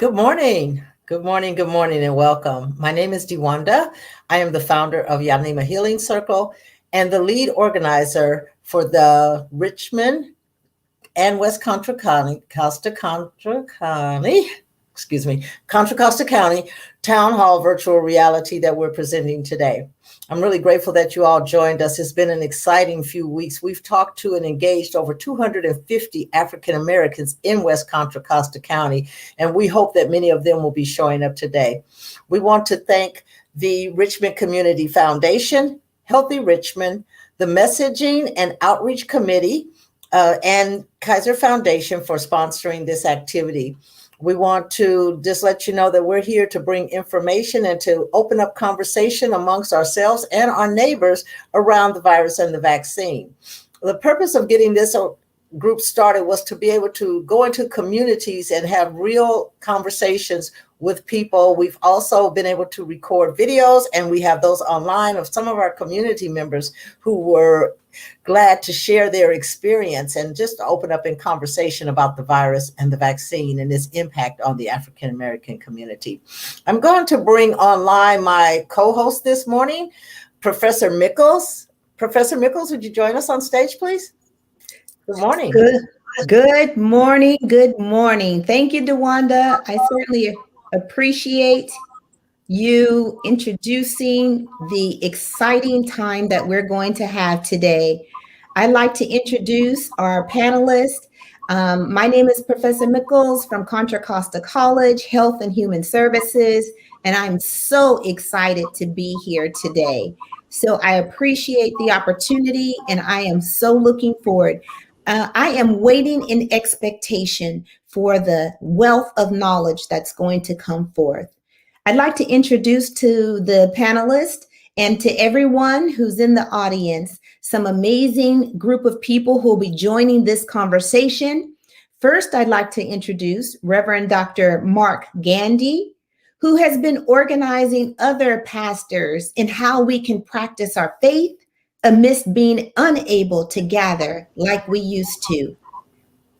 Good morning. Good morning. Good morning and welcome. My name is DeWanda. I am the founder of YaNEEMA Healing Circle and the lead organizer for the Richmond and West Contra County, Contra Costa County Town Hall virtual reality that we're presenting today. I'm really grateful that you all joined us. It's been an exciting few weeks. We've talked to and engaged over 250 African Americans in West Contra Costa County, and we hope that many of them will be showing up today. We want to thank the Richmond Community Foundation, Healthy Richmond, the Messaging and Outreach Committee, and Kaiser Foundation for sponsoring this activity. We want to just let you know that we're here to bring information and to open up conversation amongst ourselves and our neighbors around the virus and the vaccine. The purpose of getting this group started was to be able to go into communities and have real conversations with people. We've also been able to record videos, and we have those online of some of our community members who were glad to share their experience and just to open up in conversation about the virus and the vaccine and its impact on the African American community. I'm going to bring online my co-host this morning, Professor Mickles. Professor Mickles, would you join us on stage, please? Good morning. Good morning. Good morning. Thank you, DeWanda. I certainly appreciate you introducing the exciting time that we're going to have today. I'd like to introduce our panelists. My name is Professor Mickles from Contra Costa College, Health and Human Services, and I'm so excited to be here today. So I appreciate the opportunity, and I am so looking forward. I am waiting in expectation for the wealth of knowledge that's going to come forth. I'd like to introduce to the panelists and to everyone who's in the audience some amazing group of people who will be joining this conversation. First, I'd like to introduce Reverend Dr. Marc Gandy, who has been organizing other pastors in how we can practice our faith amidst being unable to gather like we used to.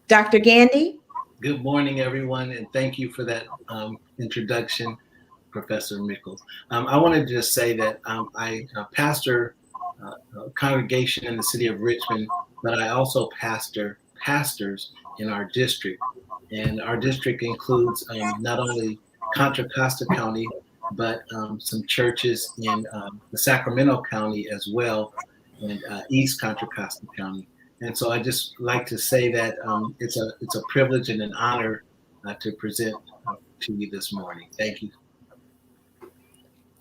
Dr. Gandy? Good morning, everyone, and thank you for that introduction, Professor Mickles. I wanted to just say that I pastor a congregation in the city of Richmond, but I also pastor pastors in our district. And our district includes not only Contra Costa County, but some churches in the Sacramento County as well, and East Contra Costa County. And so I just like to say that it's a privilege and an honor to present to you this morning. Thank you.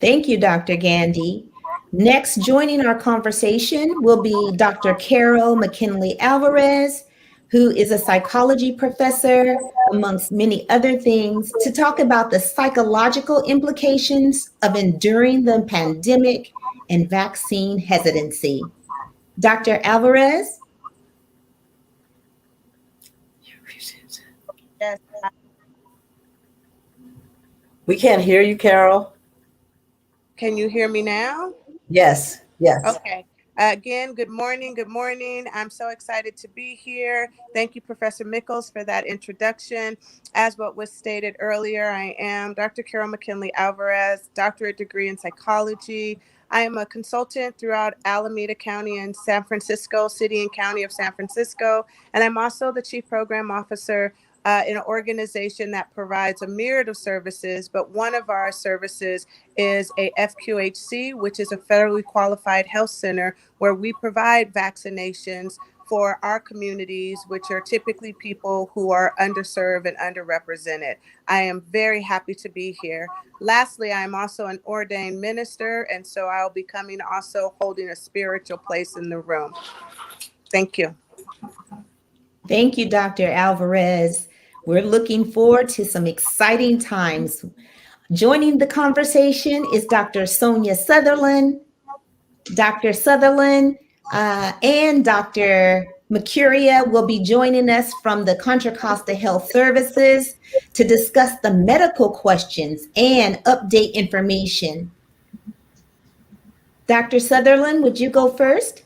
Thank you, Dr. Gandy. Next, joining our conversation will be Dr. Carol McKindley Alvarez, who is a psychology professor, amongst many other things, to talk about the psychological implications of enduring the pandemic and vaccine hesitancy. Dr. Alvarez? Yes. We can't hear you, Carol. Can you hear me now? Yes. Okay. Again, good morning. Good morning. I'm so excited to be here. Thank you, Professor Mickles, for that introduction. As what was stated earlier, I am Dr. Carol McKindley Alvarez, doctorate degree in psychology. I am a consultant throughout Alameda County and San Francisco, city and county of San Francisco. And I'm also the chief program officer in an organization that provides a myriad of services, but one of our services is a FQHC, which is a federally qualified health center where we provide vaccinations for our communities, which are typically people who are underserved and underrepresented. I am very happy to be here. Lastly, I am also an ordained minister, and so I'll be coming also holding a spiritual place in the room. Thank you. Thank you, Dr. Alvarez. We're looking forward to some exciting times. Joining the conversation is Dr. Sonia Sutherland. Dr. Sutherland and Dr. Mekuria will be joining us from the Contra Costa Health Services to discuss the medical questions and update information. Dr. Sutherland, would you go first?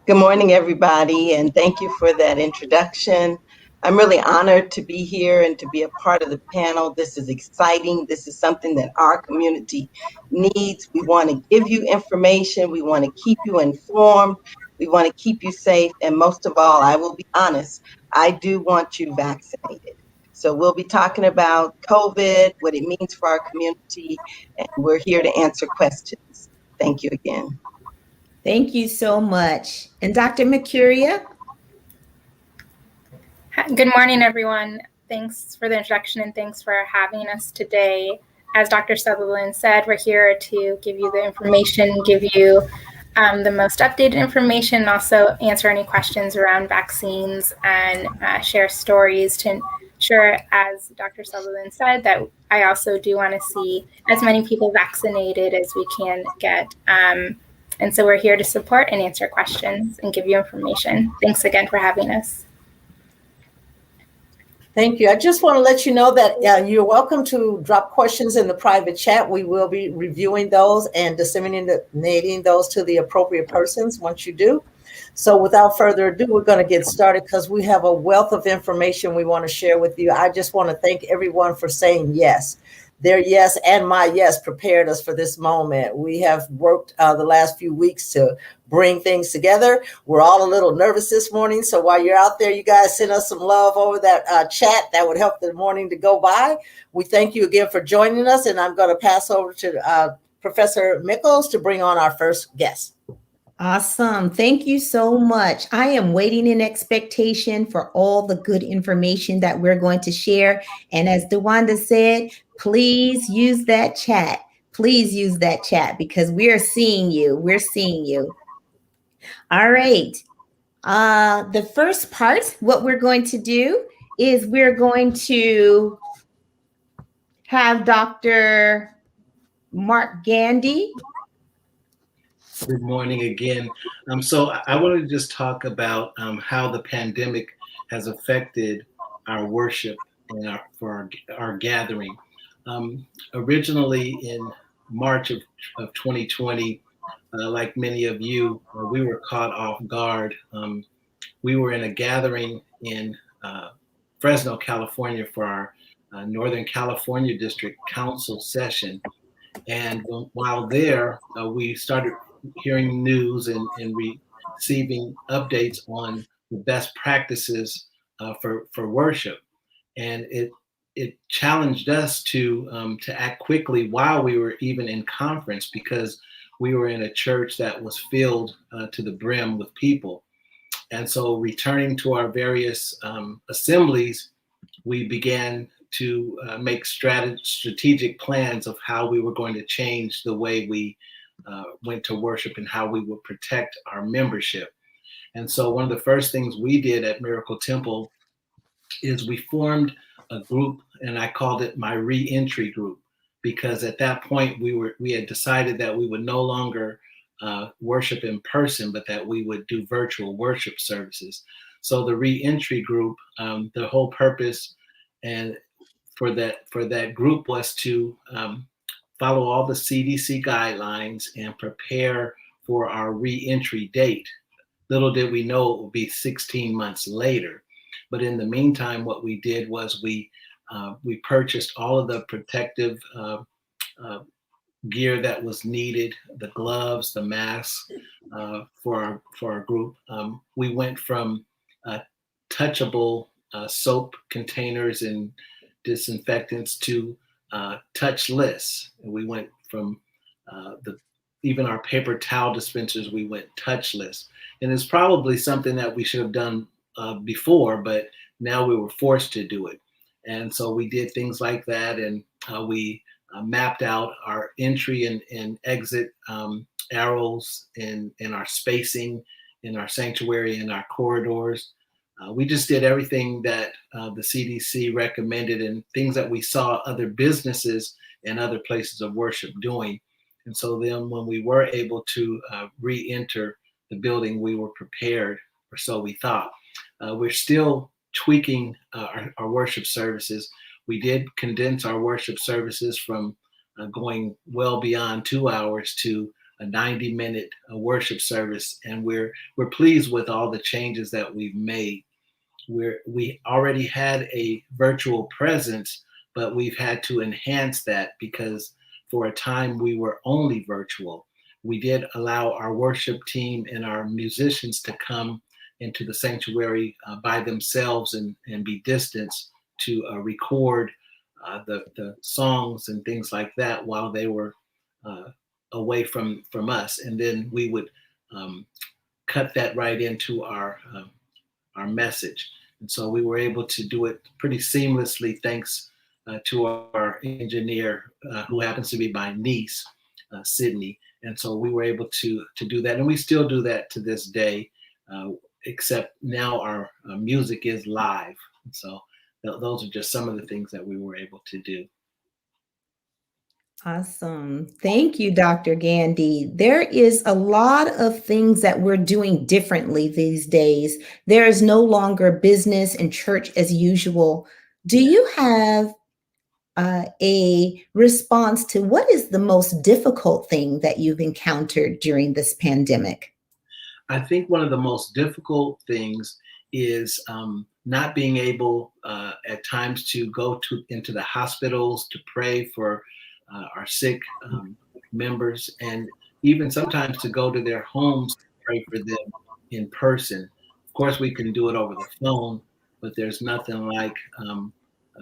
Good morning, everybody, and thank you for that introduction. I'm really honored to be here and to be a part of the panel. This is exciting. This is something that our community needs. We want to give you information. We want to keep you informed. We want to keep you safe. And most of all, I will be honest, I do want you vaccinated. So we'll be talking about COVID, what it means for our community, and we're here to answer questions. Thank you again. Thank you so much. And Dr. Mekuria? Good morning, everyone. Thanks for the introduction and thanks for having us today. As Dr. Sutherland said, we're here to give you the information, give you the most updated information, and also answer any questions around vaccines and share stories to ensure, as Dr. Sutherland said, that I also do want to see as many people vaccinated as we can get. And so we're here to support and answer questions and give you information. Thanks again for having us. Thank you. I just want to let you know that you're welcome to drop questions in the private chat. We will be reviewing those and disseminating those to the appropriate persons once you do. So without further ado, we're going to get started because we have a wealth of information we want to share with you. I just want to thank everyone for saying yes. Their yes and my yes prepared us for this moment. We have worked the last few weeks to bring things together. We're all a little nervous this morning. So while you're out there, you guys send us some love over that chat. That would help the morning to go by. We thank you again for joining us. And I'm going to pass over to Professor Mickles to bring on our first guest. Awesome. Thank you so much. I am waiting in expectation for all the good information that we're going to share. And as DeWanda said, please use that chat. Please use that chat because we're seeing you. We're seeing you. All right. The first part, what we're going to do is we're going to have Dr. Marc Gandy. Good morning again. So I wanted to just talk about how the pandemic has affected our worship and our gathering. Originally in March of 2020, like many of you, we were caught off guard. We were in a gathering in Fresno, California for our Northern California District Council session. And while there, we started hearing news and receiving updates on the best practices for worship. And it challenged us to act quickly while we were even in conference because we were in a church that was filled to the brim with people. And so returning to our various assemblies, we began to make strategic plans of how we were going to change the way we went to worship and how we would protect our membership. And so one of the first things we did at Miracle Temple is we formed a group, and I called it my re-entry group, because at that point we had decided that we would no longer worship in person, but that we would do virtual worship services. So the re-entry group, the whole purpose and for that group was to follow all the CDC guidelines and prepare for our re-entry date. Little did we know it would be 16 months later. But in the meantime, what we did was we purchased all of the protective gear that was needed, the gloves, the masks for our group. We went from touchable soap containers and disinfectants to touchless. And we went from even our paper towel dispensers, we went touchless. And it's probably something that we should have done before, but now we were forced to do it. And so we did things like that, and we mapped out our entry and exit arrows in our spacing, in our sanctuary, in our corridors. We just did everything that the CDC recommended and things that we saw other businesses and other places of worship doing. And so then when we were able to re-enter the building, we were prepared, or so we thought. We're still tweaking our worship services. We did condense our worship services from going well beyond 2 hours to a 90-minute worship service. And we're pleased with all the changes that we've made. we already had a virtual presence, but we've had to enhance that because for a time we were only virtual. We did allow our worship team and our musicians to come into the sanctuary by themselves and be distanced to record the songs and things like that while they were away from us. And then we would cut that right into our message. And so we were able to do it pretty seamlessly thanks to our engineer who happens to be my niece, Sydney. And so we were able to do that. And we still do that to this day, except now our music is live. And so those are just some of the things that we were able to do. Awesome. Thank you, Dr. Gandy. There is a lot of things that we're doing differently these days. There is no longer business and church as usual. Do you have a response to what is the most difficult thing that you've encountered during this pandemic? I think one of the most difficult things is not being able at times to go into the hospitals to pray for our sick members, and even sometimes to go to their homes to pray for them in person. Of course, we can do it over the phone, but there's nothing like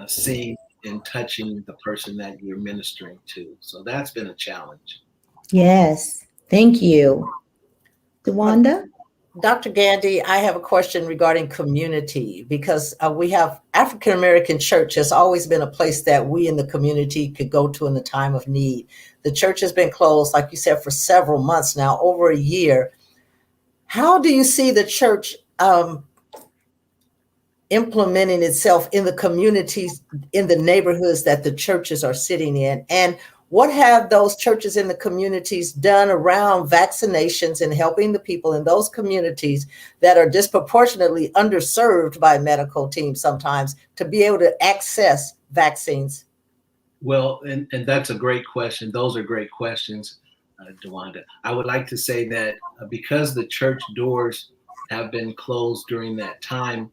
seeing and touching the person that you're ministering to. So that's been a challenge. Yes, thank you. DeWanda? Dr. Gandy, I have a question regarding community, because we have African-American church has always been a place that we in the community could go to in the time of need. The church has been closed, like you said, for several months now, over a year. How do you see the church implementing itself in the communities, in the neighborhoods that the churches are sitting in? And what have those churches in the communities done around vaccinations and helping the people in those communities that are disproportionately underserved by medical teams sometimes to be able to access vaccines? Well, and that's a great question. Those are great questions, DeWanda. I would like to say that because the church doors have been closed during that time,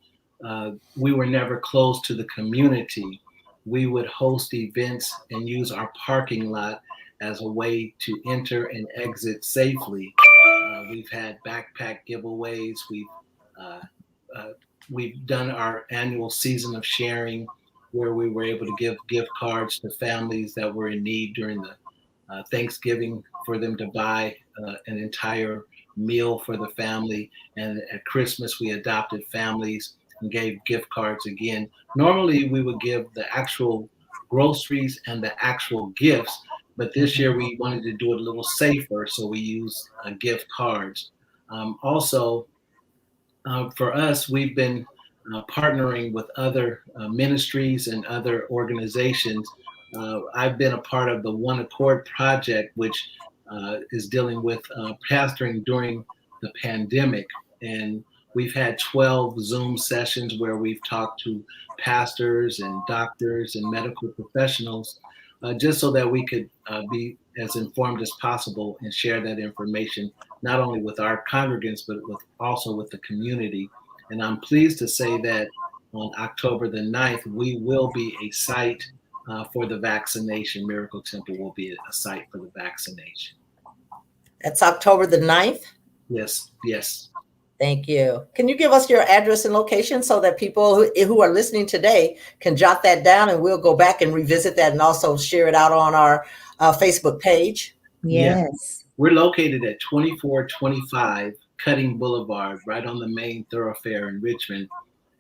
we were never closed to the community. We would host events and use our parking lot as a way to enter and exit safely. We've had backpack giveaways. We've done our annual season of sharing, where we were able to give gift cards to families that were in need during the Thanksgiving for them to buy an entire meal for the family. And at Christmas, we adopted families and gave gift cards again. Normally, we would give the actual groceries and the actual gifts, but this year we wanted to do it a little safer, so we used gift cards. Also, for us, we've been partnering with other ministries and other organizations. I've been a part of the One Accord Project, which is dealing with pastoring during the pandemic. And we've had 12 Zoom sessions where we've talked to pastors and doctors and medical professionals, just so that we could be as informed as possible and share that information, not only with our congregants, but also with the community. And I'm pleased to say that on October the 9th, we will be a site for the vaccination. Miracle Temple will be a site for the vaccination. That's October the 9th? Yes, yes. Thank you. Can you give us your address and location so that people who are listening today can jot that down, and we'll go back and revisit that and also share it out on our Facebook page? Yes. Yeah. We're located at 2425 Cutting Boulevard, right on the main thoroughfare in Richmond.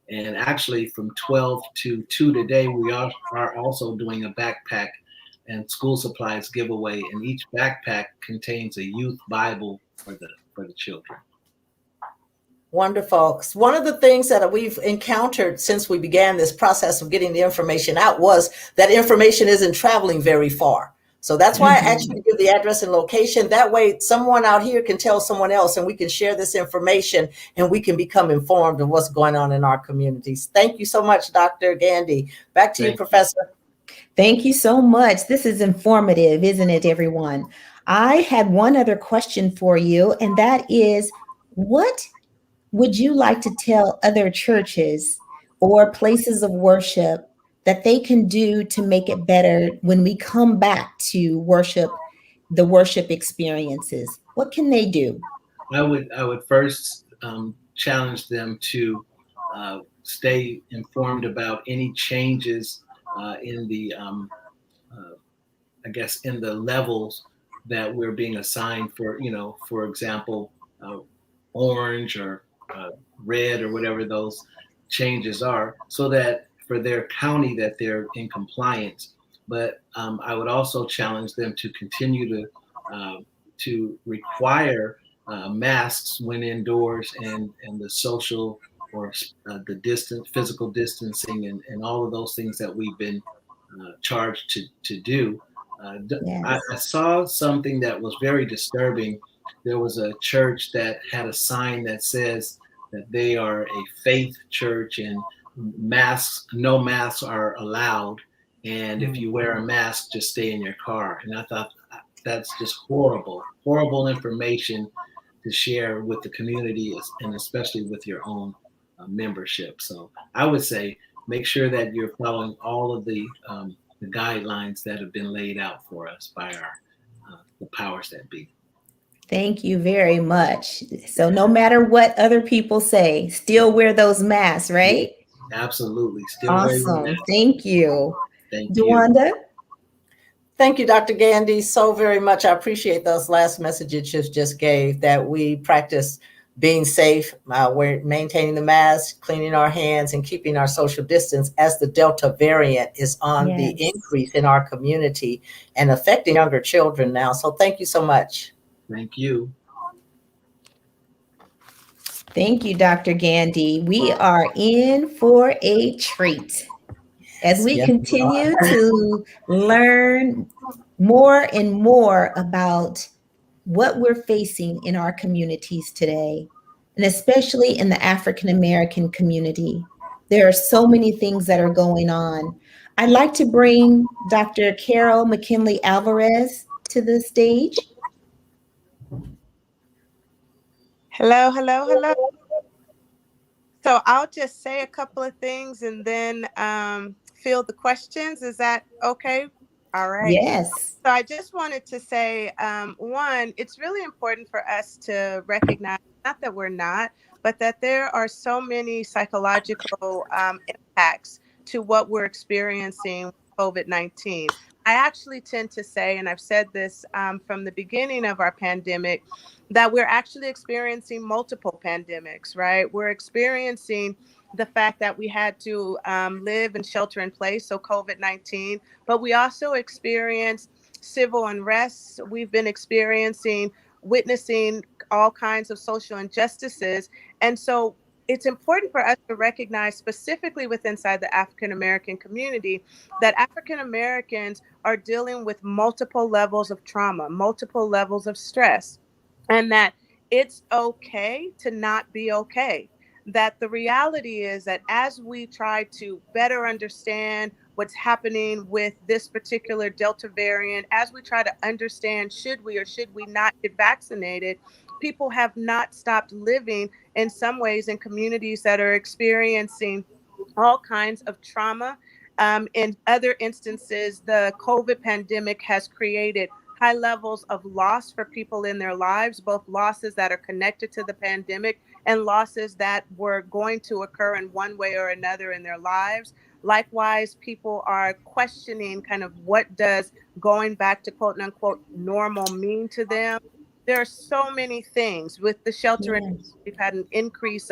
And actually from 12 to 2 today, we are also doing a backpack and school supplies giveaway. And each backpack contains a youth Bible for the children. Wonderful. One of the things that we've encountered since we began this process of getting the information out was that information isn't traveling very far. So that's why I actually give the address and location. That way someone out here can tell someone else, and we can share this information and we can become informed of what's going on in our communities. Thank you so much, Dr. Gandy. Back to you, Professor. Thank you so much. This is informative, isn't it, everyone? I had one other question for you, and that is, what would you like to tell other churches or places of worship that they can do to make it better when we come back to worship, the worship experiences? What can they do? I would first challenge them to stay informed about any changes in the I guess in the levels that we're being assigned for, for example, orange or red or whatever those changes are, so that for their county that they're in compliance. But I would also challenge them to continue to require masks when indoors, and the social or the physical distancing, and all of those things that we've been charged to do. Yes. I saw something that was very disturbing. There was a church that had a sign that says that they are a faith church, and no masks are allowed. And if you wear a mask, just stay in your car. And I thought that's just horrible information to share with the community, and especially with your own membership. So I would say make sure that you're following all of the guidelines that have been laid out for us by the powers that be. Thank you very much. So no matter what other people say, still wear those masks, right? Absolutely. Still awesome. Thank you. Thank DeWanda? you. Thank you, Dr. Gandy, so very much. I appreciate those last messages you just gave, that we practice being safe, we're maintaining the mask, cleaning our hands, and keeping our social distance, as the Delta variant is on the increase in our community and affecting younger children now. So thank you so much. Thank you. Thank you, Dr. Gandy. We are in for a treat as we continue to learn more and more about what we're facing in our communities today, and especially in the African American community. There are so many things that are going on. I'd like to bring Dr. Carol McKindley Alvarez to the stage. Hello. So I'll just say a couple of things and then field the questions. Is that okay? All right. Yes. So I just wanted to say, one, it's really important for us to recognize, not that we're not, but that there are so many psychological impacts to what we're experiencing with COVID-19. I actually tend to say, and I've said this from the beginning of our pandemic, that we're actually experiencing multiple pandemics, right? We're experiencing the fact that we had to live and shelter in place, so COVID-19, but we also experienced civil unrest. We've been witnessing all kinds of social injustices. And so it's important for us to recognize, specifically inside the African American community, that African Americans are dealing with multiple levels of trauma, multiple levels of stress, and that it's okay to not be okay. That the reality is that as we try to better understand what's happening with this particular Delta variant, as we try to understand should we or should we not get vaccinated, people have not stopped living in some ways in communities that are experiencing all kinds of trauma. In other instances, the COVID pandemic has created high levels of loss for people in their lives, both losses that are connected to the pandemic and losses that were going to occur in one way or another in their lives. Likewise, people are questioning kind of what does going back to quote unquote normal mean to them. There are so many things with the shelter. We've had an increase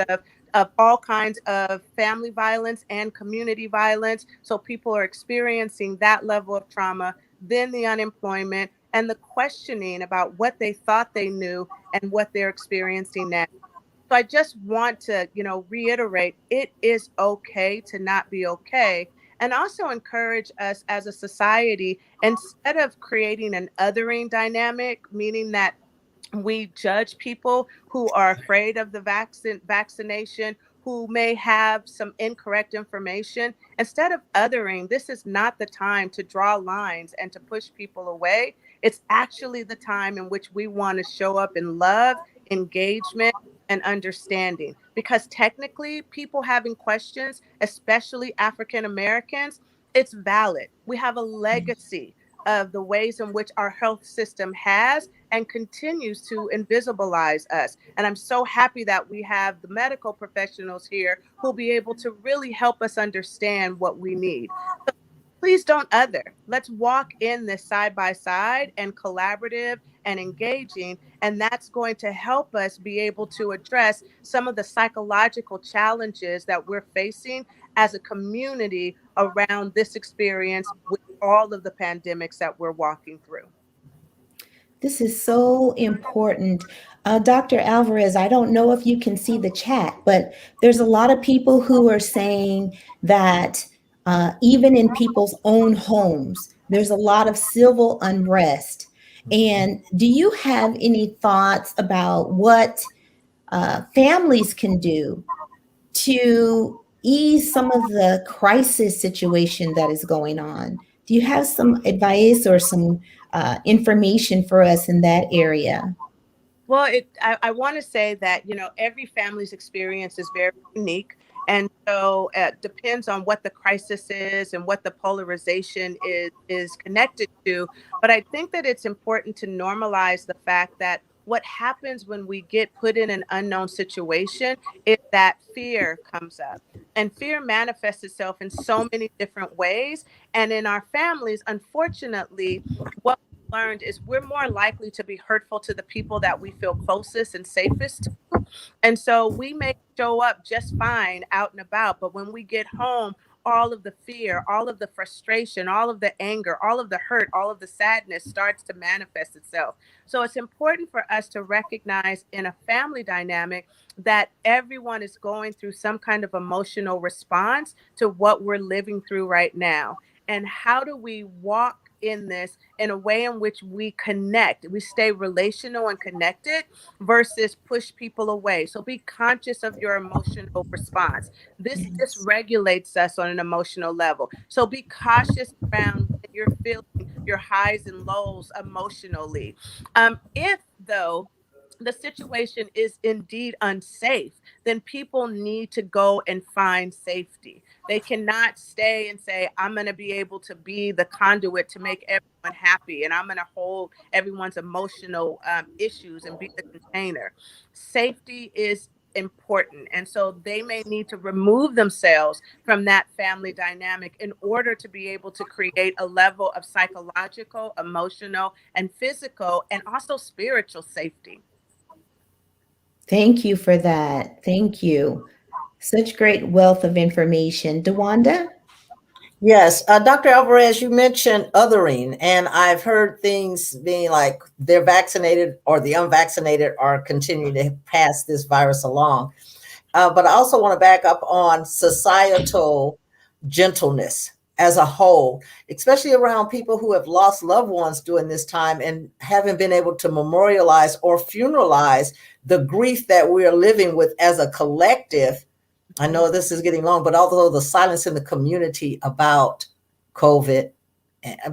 of all kinds of family violence and community violence. So people are experiencing that level of trauma, then the unemployment, and the questioning about what they thought they knew and what they're experiencing now. So I just want to, reiterate, it is okay to not be okay, and also encourage us as a society, instead of creating an othering dynamic, meaning that we judge people who are afraid of the vaccination, who may have some incorrect information. Instead of othering, this is not the time to draw lines and to push people away. It's actually the time in which we want to show up in love, engagement, and understanding, because technically people having questions, especially African Americans, it's valid. We have a legacy of the ways in which our health system has and continues to invisibilize us. And I'm so happy that we have the medical professionals here who'll be able to really help us understand what we need. So please don't other. Let's walk in this side by side and collaborative and engaging. And that's going to help us be able to address some of the psychological challenges that we're facing as a community around this experience with all of the pandemics that we're walking through. This is so important. Dr. Alvarez, I don't know if you can see the chat, but there's a lot of people who are saying that even in people's own homes, there's a lot of civil unrest. And do you have any thoughts about what families can do to ease some of the crisis situation that is going on? Do you have some advice or some information for us in that area? Well, I want to say that, every family's experience is very unique. And so it depends on what the crisis is and what the polarization is connected to. But I think that it's important to normalize the fact that what happens when we get put in an unknown situation is that fear comes up. And fear manifests itself in so many different ways. And in our families, unfortunately, what learned is we're more likely to be hurtful to the people that we feel closest and safest to. And so we may show up just fine out and about, but when we get home, all of the fear, all of the frustration, all of the anger, all of the hurt, all of the sadness starts to manifest itself. So it's important for us to recognize in a family dynamic that everyone is going through some kind of emotional response to what we're living through right now. And how do we walk in this in a way in which we connect, we stay relational and connected versus push people away. So be conscious of your emotional response. This dysregulates us on an emotional level. So be cautious around when you're feeling your highs and lows emotionally. If though the situation is indeed unsafe, then people need to go and find safety. They cannot stay and say, I'm going to be able to be the conduit to make everyone happy, and I'm going to hold everyone's emotional issues and be the container. Safety is important. And so they may need to remove themselves from that family dynamic in order to be able to create a level of psychological, emotional, and physical, and also spiritual safety. Thank you for that. Thank you. Such great wealth of information. DeWanda? Yes, Dr. Alvarez, you mentioned othering, and I've heard things being like they're vaccinated or the unvaccinated are continuing to pass this virus along. But I also want to back up on societal gentleness as a whole, especially around people who have lost loved ones during this time and haven't been able to memorialize or funeralize the grief that we are living with as a collective. I know this is getting long, but although the silence in the community about COVID,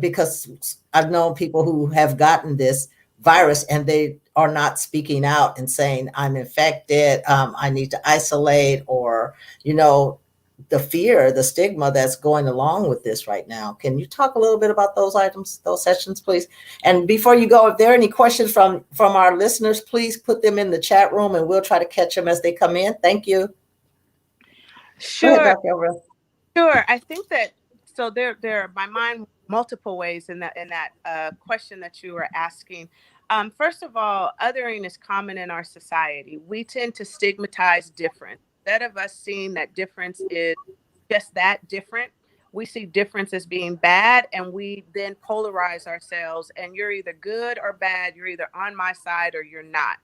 because I've known people who have gotten this virus and they are not speaking out and saying, I'm infected, I need to isolate, or, the fear, the stigma that's going along with this right now. Can you talk a little bit about those items, those sessions, please? And before you go, if there are any questions from our listeners, please put them in the chat room and we'll try to catch them as they come in. Thank you. Sure. Go ahead, Dr. Alvarez. Sure. I think that so there are my mind multiple ways in that question that you were asking. First of all, othering is common in our society. We tend to stigmatize difference. Instead of us seeing that difference is just that different, we see difference as being bad, and we then polarize ourselves. And you're either good or bad. You're either on my side or you're not.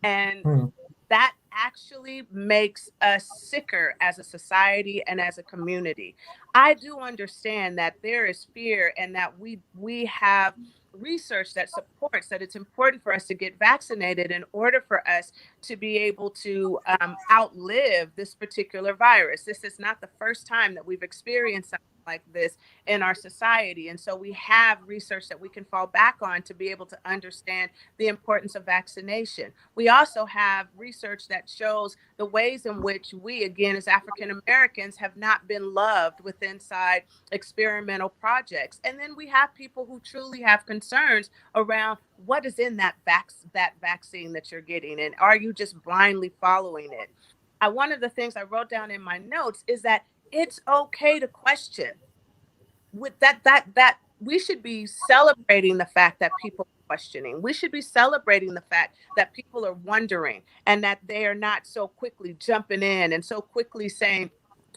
And that actually makes us sicker as a society and as a community. I do understand that there is fear and that we have research that supports that it's important for us to get vaccinated in order for us to be able to outlive this particular virus. This is not the first time that we've experienced something like this in our society. And so we have research that we can fall back on to be able to understand the importance of vaccination. We also have research that shows the ways in which we, again, as African Americans, have not been loved with inside experimental projects. And then we have people who truly have concerns around what is in that vaccine that you're getting, and are you just blindly following it? One of the things I wrote down in my notes is that it's okay to question. With that we should be celebrating the fact that people are questioning. We should be celebrating the fact that people are wondering, and that they are not so quickly jumping in and so quickly saying,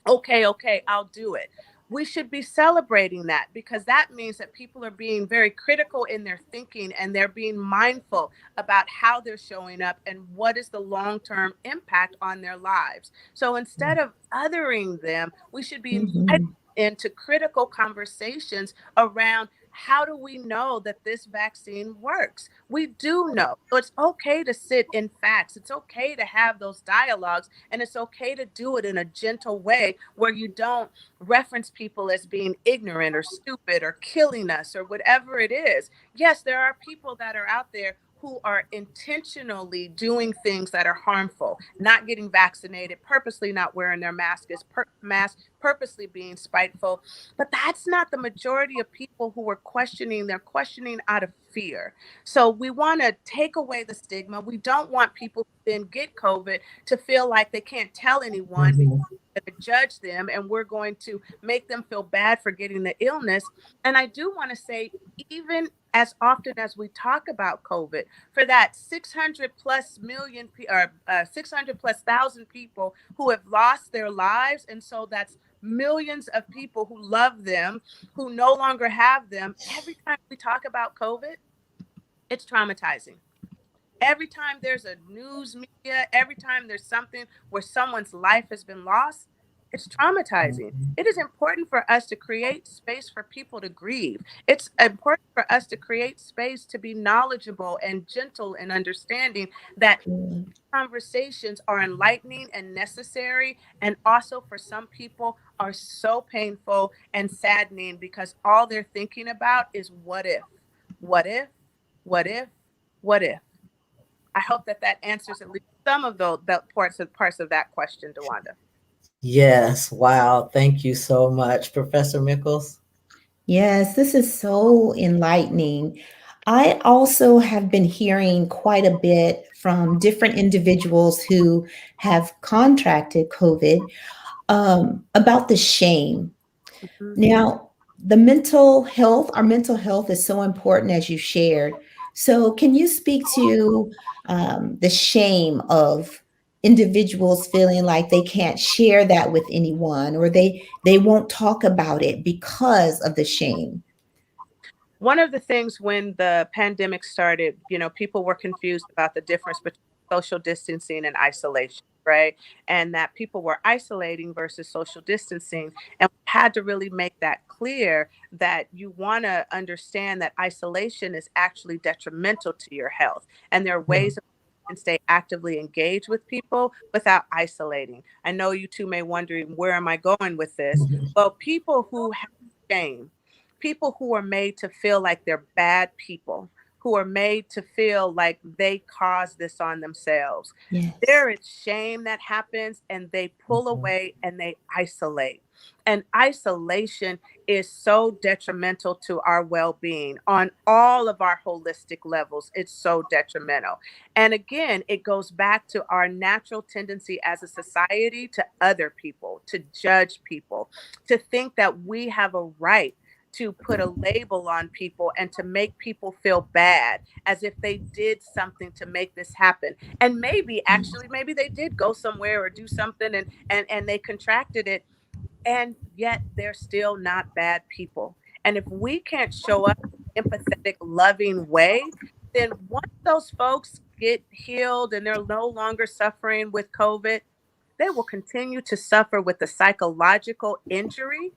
okay, I'll do it. We should be celebrating that, because that means that people are being very critical in their thinking, and they're being mindful about how they're showing up and what is the long-term impact on their lives. So instead of othering them, we should be invited into critical conversations around, how do we know that this vaccine works? We do know. So it's okay to sit in facts. It's okay to have those dialogues, and it's okay to do it in a gentle way where you don't reference people as being ignorant or stupid or killing us or whatever it is. Yes, there are people that are out there who are intentionally doing things that are harmful, not getting vaccinated, purposely not wearing their mask, purposely being spiteful. But that's not the majority of people who are questioning. They're questioning out of fear. So we want to take away the stigma. We don't want people who then get COVID to feel like they can't tell anyone, because we're going to judge them and we're going to make them feel bad for getting the illness. And I do want to say, even as often as we talk about COVID, for that 600 plus million or 600 plus thousand people who have lost their lives, and so that's millions of people who love them, who no longer have them. Every time we talk about COVID, it's traumatizing. Every time there's a news media, every time there's something where someone's life has been lost, it's traumatizing. It is important for us to create space for people to grieve. It's important for us to create space to be knowledgeable and gentle and understanding that conversations are enlightening and necessary, and also for some people are so painful and saddening, because all they're thinking about is what if, what if, what if, what if. I hope that answers at least some of the parts of that question, DeWanda. Yes. Wow. Thank you so much, Professor Mickles. Yes, this is so enlightening. I also have been hearing quite a bit from different individuals who have contracted COVID about the shame. Mhm. Now, our mental health is so important, as you shared. So, can you speak to the shame of individuals feeling like they can't share that with anyone, or they won't talk about it because of the shame? One of the things when the pandemic started, people were confused about the difference between social distancing and isolation, right? And that people were isolating versus social distancing. And we had to really make that clear, that you want to understand that isolation is actually detrimental to your health. And there are ways and stay actively engaged with people without isolating. I know you two may wondering, where am I going with this? Well, people who have shame, people who are made to feel like they're bad people, who are made to feel like they caused this on themselves. Yes. There is shame that happens, and they pull away and they isolate. And isolation is so detrimental to our well-being on all of our holistic levels. It's so detrimental. And again, it goes back to our natural tendency as a society to other people, to judge people, to think that we have a right to put a label on people and to make people feel bad, as if they did something to make this happen. And maybe they did go somewhere or do something, and they contracted it, and yet they're still not bad people. And if we can't show up in an empathetic, loving way, then once those folks get healed and they're no longer suffering with COVID, they will continue to suffer with the psychological injury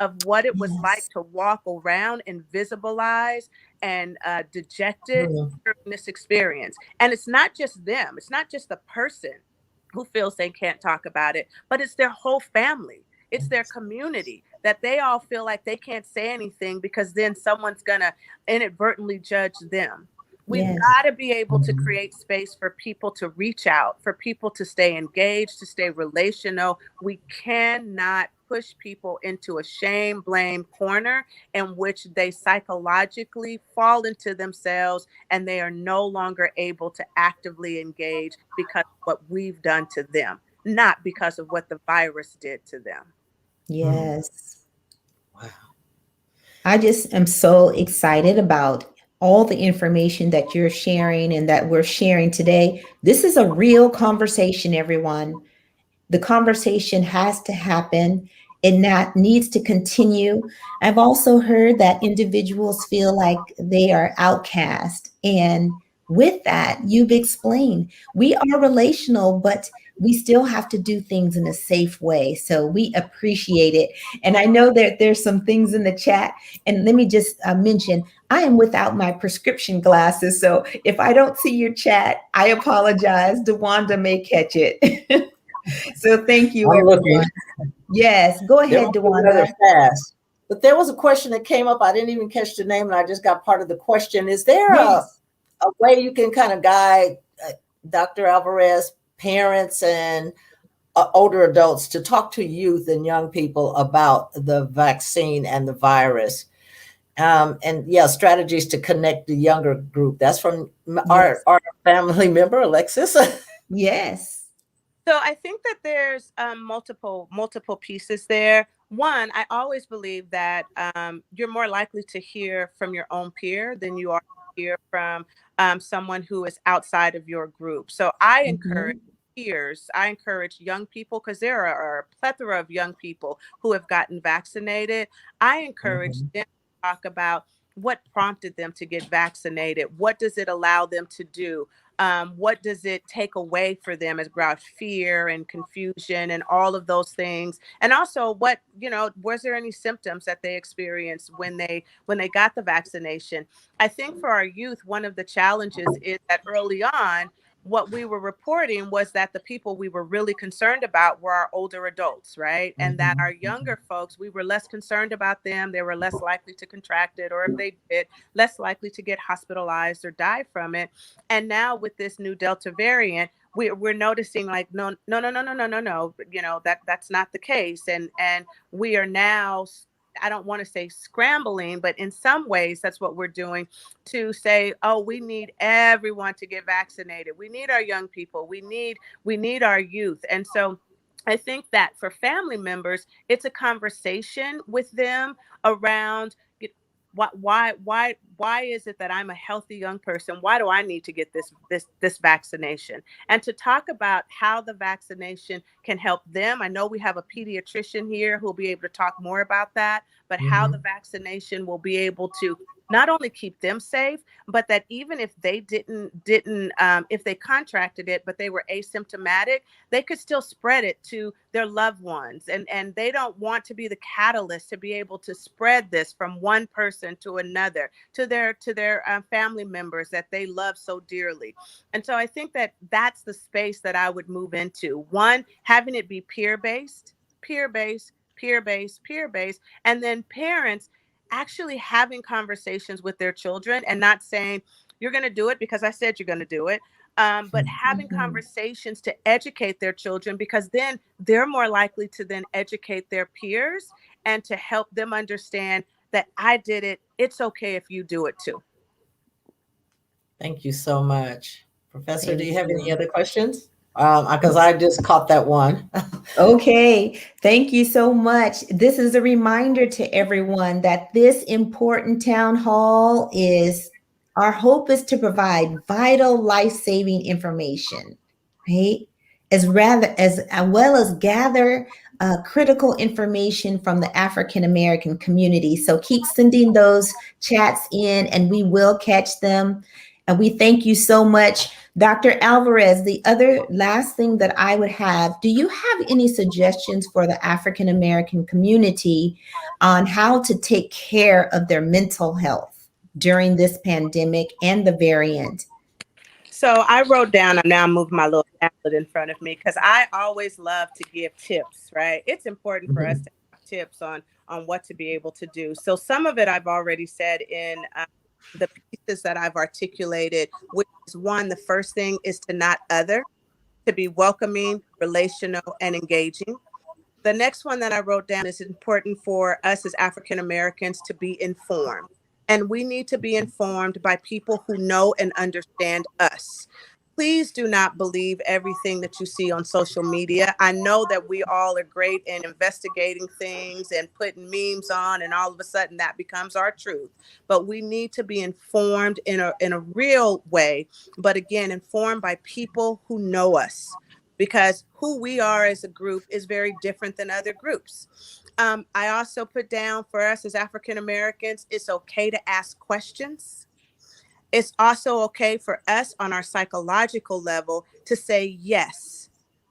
of what it was like to walk around invisibilized and dejected during this experience. And it's not just them, it's not just the person who feels they can't talk about it, but it's their whole family. It's their community, that they all feel like they can't say anything because then someone's going to inadvertently judge them. We've Yes. got to be able to create space for people to reach out, for people to stay engaged, to stay relational. We cannot push people into a shame, blame corner in which they psychologically fall into themselves and they are no longer able to actively engage because of what we've done to them, not because of what the virus did to them. Yes. Wow. I just am so excited about all the information that you're sharing and that we're sharing today. This is a real conversation, everyone. The conversation has to happen and that needs to continue. I've also heard that individuals feel like they are outcast. And with that, you've explained we are relational, but we still have to do things in a safe way. So we appreciate it. And I know that there's some things in the chat. And let me just mention, I am without my prescription glasses. So if I don't see your chat, I apologize. DeWanda may catch it. So thank you, I'm everyone. looking. Yes, go ahead, DeWanda. Fast. But there was a question that came up. I didn't even catch the name, and I just got part of the question. Is there a way you can kind of guide Dr. Alvarez, parents and older adults to talk to youth and young people about the vaccine and the virus? And yeah, strategies to connect the younger group. That's from our family member, Alexis. Yes. So I think that there's multiple pieces there. One, I always believe that you're more likely to hear from your own peer than you are to hear from someone who is outside of your group. So I encourage peers, I encourage young people, because there are a plethora of young people who have gotten vaccinated. I encourage them to talk about what prompted them to get vaccinated. What does it allow them to do? What does it take away for them as about fear and confusion and all of those things? And also what, was there any symptoms that they experienced when they got the vaccination? I think for our youth, one of the challenges is that early on, what we were reporting was that the people we were really concerned about were our older adults, right? And that our younger folks, we were less concerned about them. They were less likely to contract it, or if they did, less likely to get hospitalized or die from it. And now with this new Delta variant, we're noticing like, no, that's not the case. And we are now, I don't want to say scrambling, but in some ways, that's what we're doing to say, oh, we need everyone to get vaccinated. We need our young people. We need our youth. And so I think that for family members, it's a conversation with them around why is it that I'm a healthy young person? Why do I need to get this vaccination? And to talk about how the vaccination can help them. I know we have a pediatrician here who will be able to talk more about that, but how the vaccination will be able to not only keep them safe, but that even if they if they contracted it, but they were asymptomatic, they could still spread it to their loved ones. And they don't want to be the catalyst to be able to spread this from one person to another, to their family members that they love so dearly. And so I think that that's the space that I would move into. One, having it be peer-based, and then parents actually having conversations with their children and not saying, you're going to do it because I said you're going to do it. But having conversations to educate their children, because then they're more likely to then educate their peers and to help them understand that I did it. It's okay if you do it too. Thank you so much. Professor, do you have any other questions? Because I just caught that one. Okay, thank you so much. This is a reminder to everyone that this important town hall is, our hope is to provide vital life-saving information, right? As well as gather critical information from the African-American community. So keep sending those chats in and we will catch them. And we thank you so much. Dr. Alvarez, the other last thing that I would have, do you have any suggestions for the African-American community on how to take care of their mental health during this pandemic and the variant? So I wrote down, now I'm moving my little tablet in front of me because I always love to give tips, right? It's important for us to have tips on what to be able to do. So some of it I've already said in the pieces that I've articulated, which is one, the first thing is to not other, to be welcoming, relational, and engaging. The next one that I wrote down is important for us as African Americans to be informed. And we need to be informed by people who know and understand us. Please do not believe everything that you see on social media. I know that we all are great in investigating things and putting memes on, and all of a sudden that becomes our truth. But we need to be informed in a real way, but again, informed by people who know us, because who we are as a group is very different than other groups. I also put down for us as African Americans, it's okay to ask questions. It's also okay for us on our psychological level to say, yes,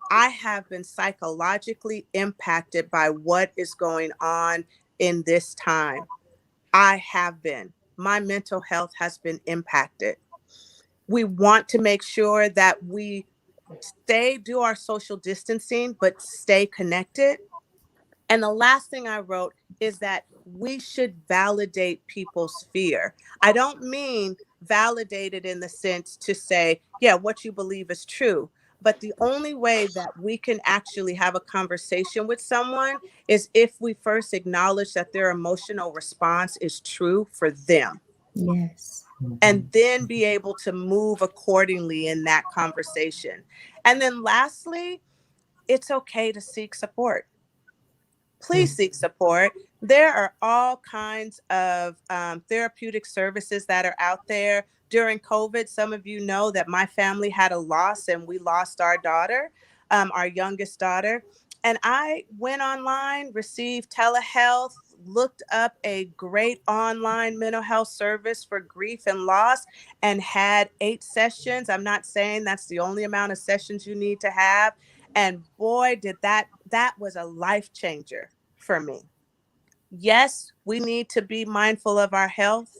I have been psychologically impacted by what is going on in this time. I have been. My mental health has been impacted. We want to make sure that we do our social distancing, but stay connected. And the last thing I wrote is that we should validate people's fear. I don't mean validate it in the sense to say, yeah, what you believe is true. But the only way that we can actually have a conversation with someone is if we first acknowledge that their emotional response is true for them. Yes. And then be able to move accordingly in that conversation. And then lastly, it's okay to seek support. Please seek support. There are all kinds of therapeutic services that are out there. During COVID, some of you know that my family had a loss and we lost our daughter, our youngest daughter. And I went online, received telehealth, looked up a great online mental health service for grief and loss, and had 8 sessions. I'm not saying that's the only amount of sessions you need to have. And boy, did that was a life changer for me. Yes, we need to be mindful of our health.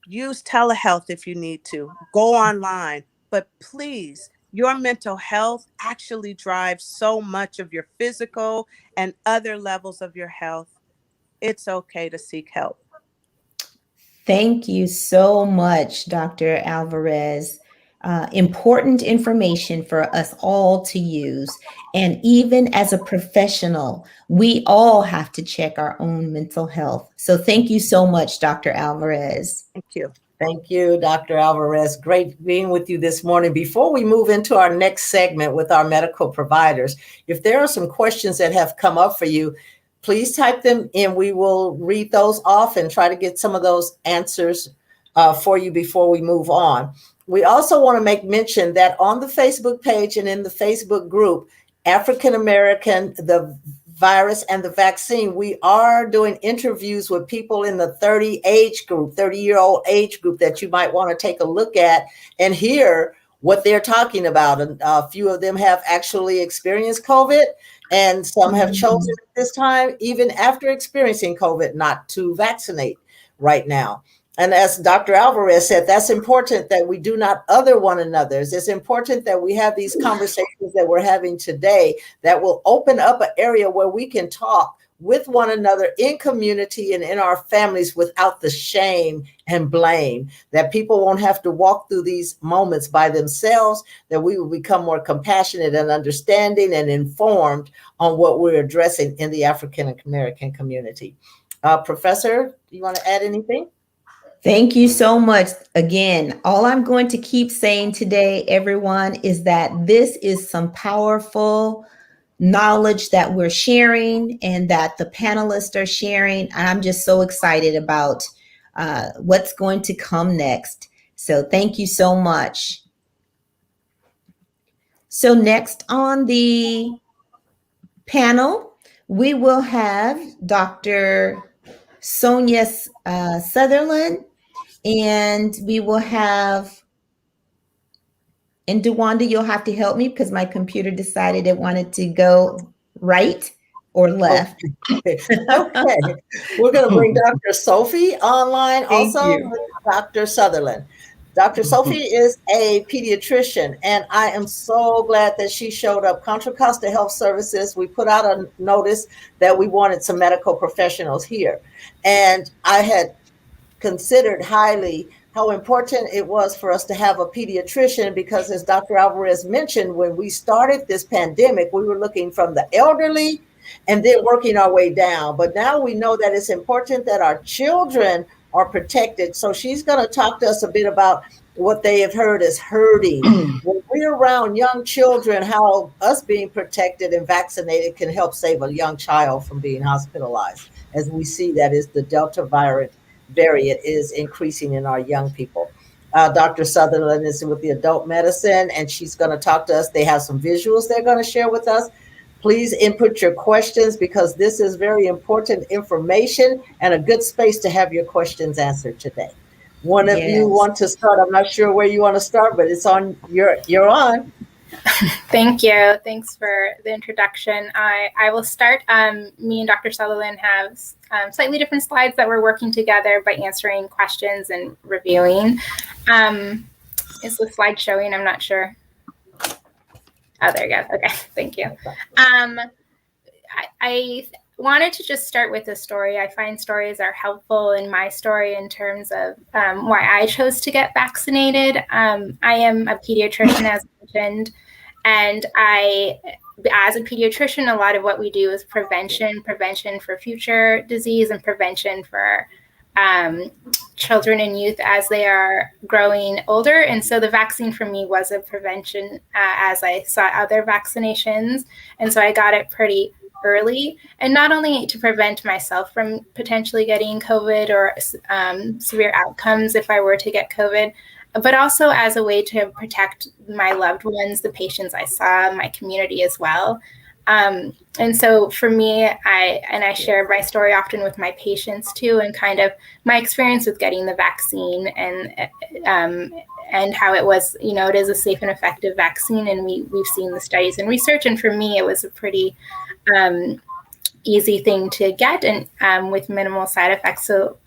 Use telehealth if you need to. Go online. But please, your mental health actually drives so much of your physical and other levels of your health. It's okay to seek help. Thank you so much, Dr. Alvarez. Important information for us all to use. And even as a professional, we all have to check our own mental health. So thank you so much, Dr. Alvarez. Thank you. Thank you, Dr. Alvarez. Great being with you this morning. Before we move into our next segment with our medical providers, if there are some questions that have come up for you, please type them in. We will read those off and try to get some of those answers for you before we move on. We also want to make mention that on the Facebook page and in the Facebook group, African American, the virus and the vaccine, we are doing interviews with people in the 30-year-old age group that you might want to take a look at and hear what they're talking about. And a few of them have actually experienced COVID, and some have chosen at this time, even after experiencing COVID, not to vaccinate right now. And as Dr. Alvarez said, that's important that we do not other one another. It's important that we have these conversations that we're having today that will open up an area where we can talk with one another in community and in our families without the shame and blame, that people won't have to walk through these moments by themselves, that we will become more compassionate and understanding and informed on what we're addressing in the African American community. Professor, do you want to add anything? Thank you so much. Again, all I'm going to keep saying today, everyone, is that this is some powerful knowledge that we're sharing and that the panelists are sharing. I'm just so excited about what's going to come next. So thank you so much. So next on the panel, we will have Dr. Sonia Sutherland, and we will have, and DeWanda, you'll have to help me because my computer decided it wanted to go right or left. Okay. We're going to bring Dr. Sofe online, also with Dr. Sutherland. Dr. Sofe is a pediatrician, and I am so glad that she showed up. Contra Costa Health Services, we put out a notice that we wanted some medical professionals here. And I had considered highly how important it was for us to have a pediatrician, because as Dr. Alvarez mentioned, when we started this pandemic, we were looking from the elderly and then working our way down. But now we know that it's important that our children are protected. So she's going to talk to us a bit about what they have heard as herding. When we're around young children, how us being protected and vaccinated can help save a young child from being hospitalized, as we see that is the Delta variant is increasing in our young people. Dr. Sutherland is with the adult medicine, and she's going to talk to us. They have some visuals they're going to share with us. Please input your questions, because this is very important information and a good space to have your questions answered today. One of you want to start? I'm not sure where you want to start, but it's on. You're on. Thank you. Thanks for the introduction. I will start. Me and Dr. Sutherland have slightly different slides that we're working together by answering questions and reviewing. Is the slide showing? I'm not sure. Oh, there you go. Okay, thank you. I wanted to just start with a story. I find stories are helpful in my story in terms of why I chose to get vaccinated. I am a pediatrician, as mentioned, and as a pediatrician, a lot of what we do is prevention for future disease and prevention for children and youth as they are growing older. And so the vaccine for me was a prevention as I saw other vaccinations. And so I got it pretty early, and not only to prevent myself from potentially getting COVID or severe outcomes if I were to get COVID, but also as a way to protect my loved ones, the patients I saw, my community as well. And so for me, I share my story often with my patients too, and kind of my experience with getting the vaccine and how it was, it is a safe and effective vaccine, and we've seen the studies and research. And for me, it was a pretty easy thing to get, and with minimal side effects. So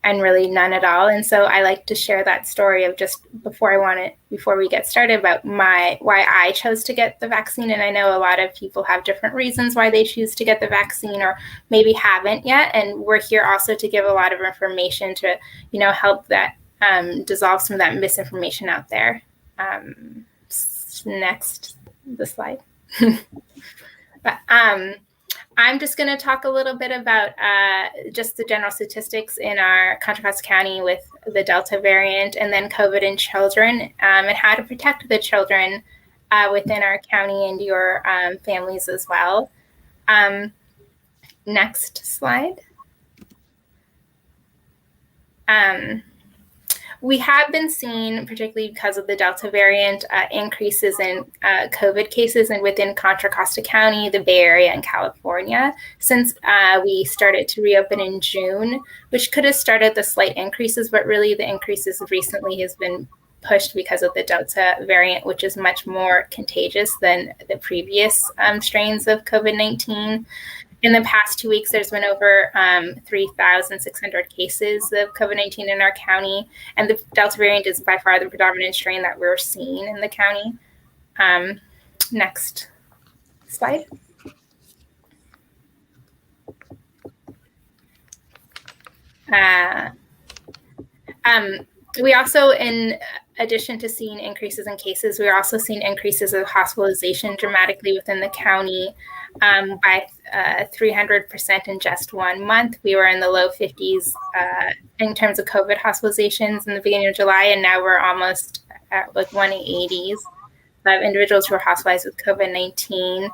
and really none at all. And so I like to share that story of just before we get started about why I chose to get the vaccine. And I know a lot of people have different reasons why they choose to get the vaccine, or maybe haven't yet. And we're here also to give a lot of information to, help that dissolve some of that misinformation out there. Next, the slide. But, I'm just going to talk a little bit about just the general statistics in our Contra Costa County with the Delta variant, and then COVID in children, and how to protect the children within our county and your families as well. Next slide. We have been seeing, particularly because of the Delta variant, increases in COVID cases and within Contra Costa County, the Bay Area, and California since we started to reopen in June, which could have started the slight increases, but really the increases recently has been pushed because of the Delta variant, which is much more contagious than the previous strains of COVID-19. In the past 2 weeks, there's been over 3,600 cases of COVID-19 in our county, and the Delta variant is by far the predominant strain that we're seeing in the county. Next slide. We also, in addition to seeing increases in cases, we're also seeing increases of hospitalization dramatically within the county by 300% in just 1 month. We were in the low 50s in terms of COVID hospitalizations in the beginning of July, and now we're almost at like 180s of individuals who are hospitalized with COVID-19.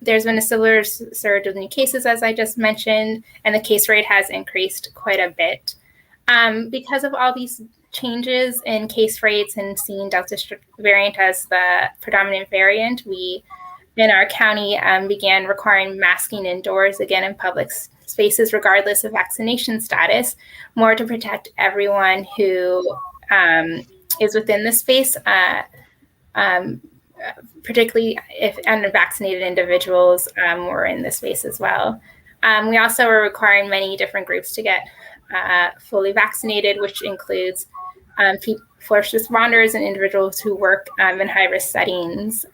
There's been a similar surge of new cases, as I just mentioned, and the case rate has increased quite a bit. Because of all these changes in case rates and seeing Delta variant as the predominant variant, we in our county began requiring masking indoors again in public spaces, regardless of vaccination status, more to protect everyone who is within the space, particularly if unvaccinated individuals were in the space as well. We also are requiring many different groups to get fully vaccinated, which includes first responders and individuals who work in high-risk settings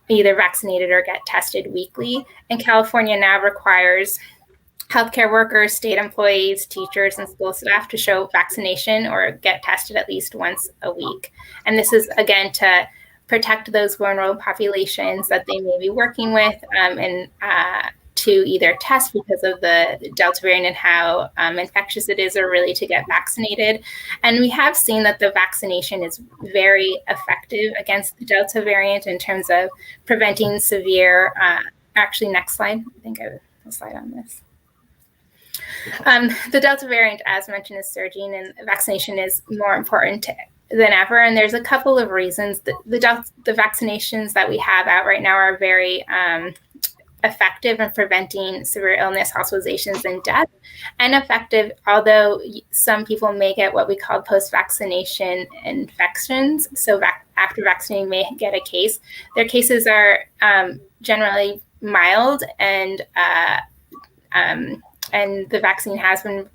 either vaccinated or get tested weekly. And California now requires healthcare workers, state employees, teachers, and school staff to show vaccination or get tested at least once a week. And this is, again, to protect those vulnerable populations that they may be working with, and to either test because of the Delta variant and how infectious it is, or really to get vaccinated. And we have seen that the vaccination is very effective against the Delta variant in terms of preventing severe, actually, next slide. I think I have a slide on this. The Delta variant, as mentioned, is surging, and vaccination is more important than ever. And there's a couple of reasons. The vaccinations that we have out right now are very effective in preventing severe illness, hospitalizations, and death, and effective, although some people may get what we call post-vaccination infections. So after vaccinating may get a case. Their cases are generally mild, and the vaccine has been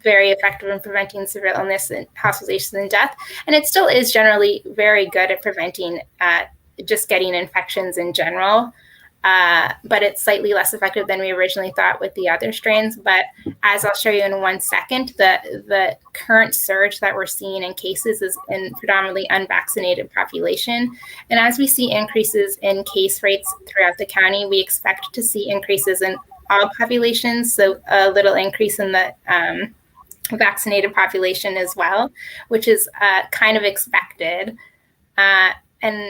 very effective in preventing severe illness and hospitalizations and death. And it still is generally very good at preventing just getting infections in general. But it's slightly less effective than we originally thought with the other strains. But as I'll show you in 1 second, the current surge that we're seeing in cases is in predominantly unvaccinated population. And as we see increases in case rates throughout the county, we expect to see increases in all populations. So a little increase in the vaccinated population as well, which is kind of expected. And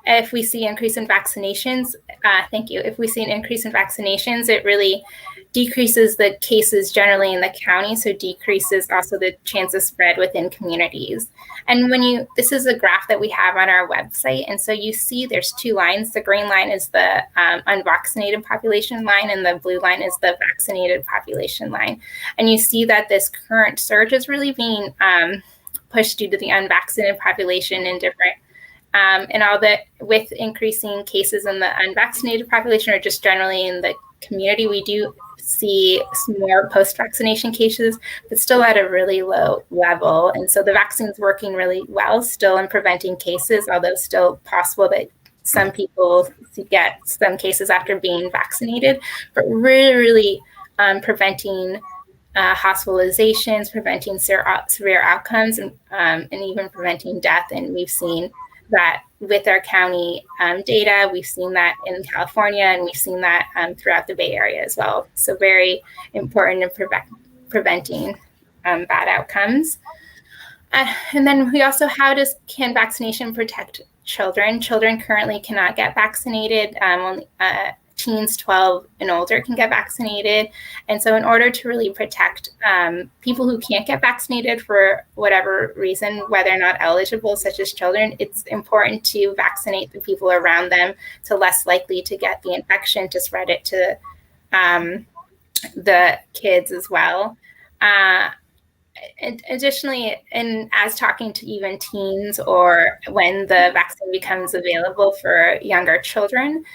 if we see increase in vaccinations, if we see an increase in vaccinations, it really decreases the cases generally in the county, so decreases also the chance of spread within communities. And this is a graph that we have on our website, and so you see there's two lines. The green line is the unvaccinated population line, and the blue line is the vaccinated population line. And you see that this current surge is really being pushed due to the unvaccinated population in different and all that, with increasing cases in the unvaccinated population, or just generally in the community, we do see some more post-vaccination cases, but still at a really low level. And so the vaccine's working really well still in preventing cases, although still possible that some people get some cases after being vaccinated, but really preventing hospitalizations, preventing severe outcomes, and even preventing death. And we've seen that with our county data. We've seen that in California, and we've seen that throughout the Bay Area as well. So very important in preventing bad outcomes. And then we also, can vaccination protect children? Children currently cannot get vaccinated. Only teens 12 and older can get vaccinated. And so in order to really protect people who can't get vaccinated for whatever reason, whether or not eligible, such as children, it's important to vaccinate the people around them to less likely to get the infection, to spread it to the kids as well. And additionally, and as talking to even teens, or when the vaccine becomes available for younger children,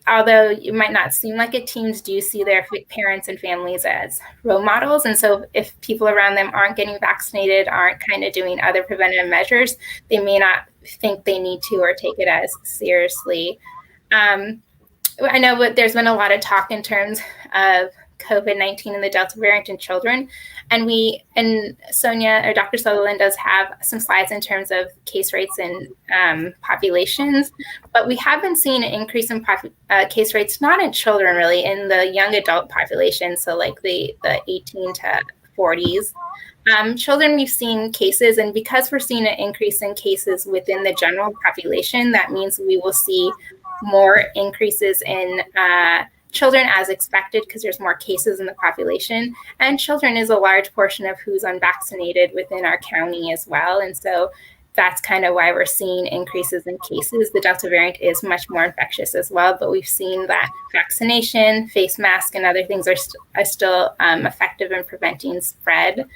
although it might not seem like it, teens do see their parents and families as role models. And so if people around them aren't getting vaccinated, aren't kind of doing other preventative measures, they may not think they need to or take it as seriously. I know there's been a lot of talk in terms of COVID-19 and the Delta variant in children. And Sonia, or Dr. Sutherland, does have some slides in terms of case rates in populations, but we have been seeing an increase in case rates, not in children really, in the young adult population, so like the 18 to 40s. Children, we've seen cases, and because we're seeing an increase in cases within the general population, that means we will see more increases in children as expected, because there's more cases in the population, and children is a large portion of who's unvaccinated within our county as well. And so that's kind of why we're seeing increases in cases. The Delta variant is much more infectious as well, but we've seen that vaccination, face mask, and other things are still effective in preventing spread.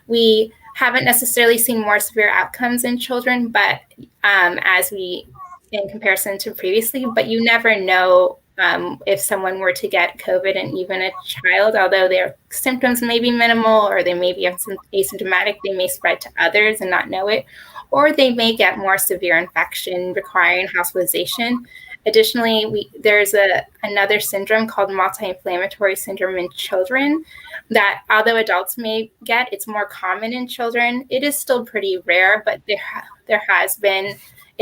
We haven't necessarily seen more severe outcomes in children, but in comparison to previously, but you never know if someone were to get COVID, and even a child, although their symptoms may be minimal or they may be asymptomatic, they may spread to others and not know it, or they may get more severe infection requiring hospitalization. Additionally, there's another syndrome called multi-inflammatory syndrome in children that, although adults may get, it's more common in children. It is still pretty rare, but it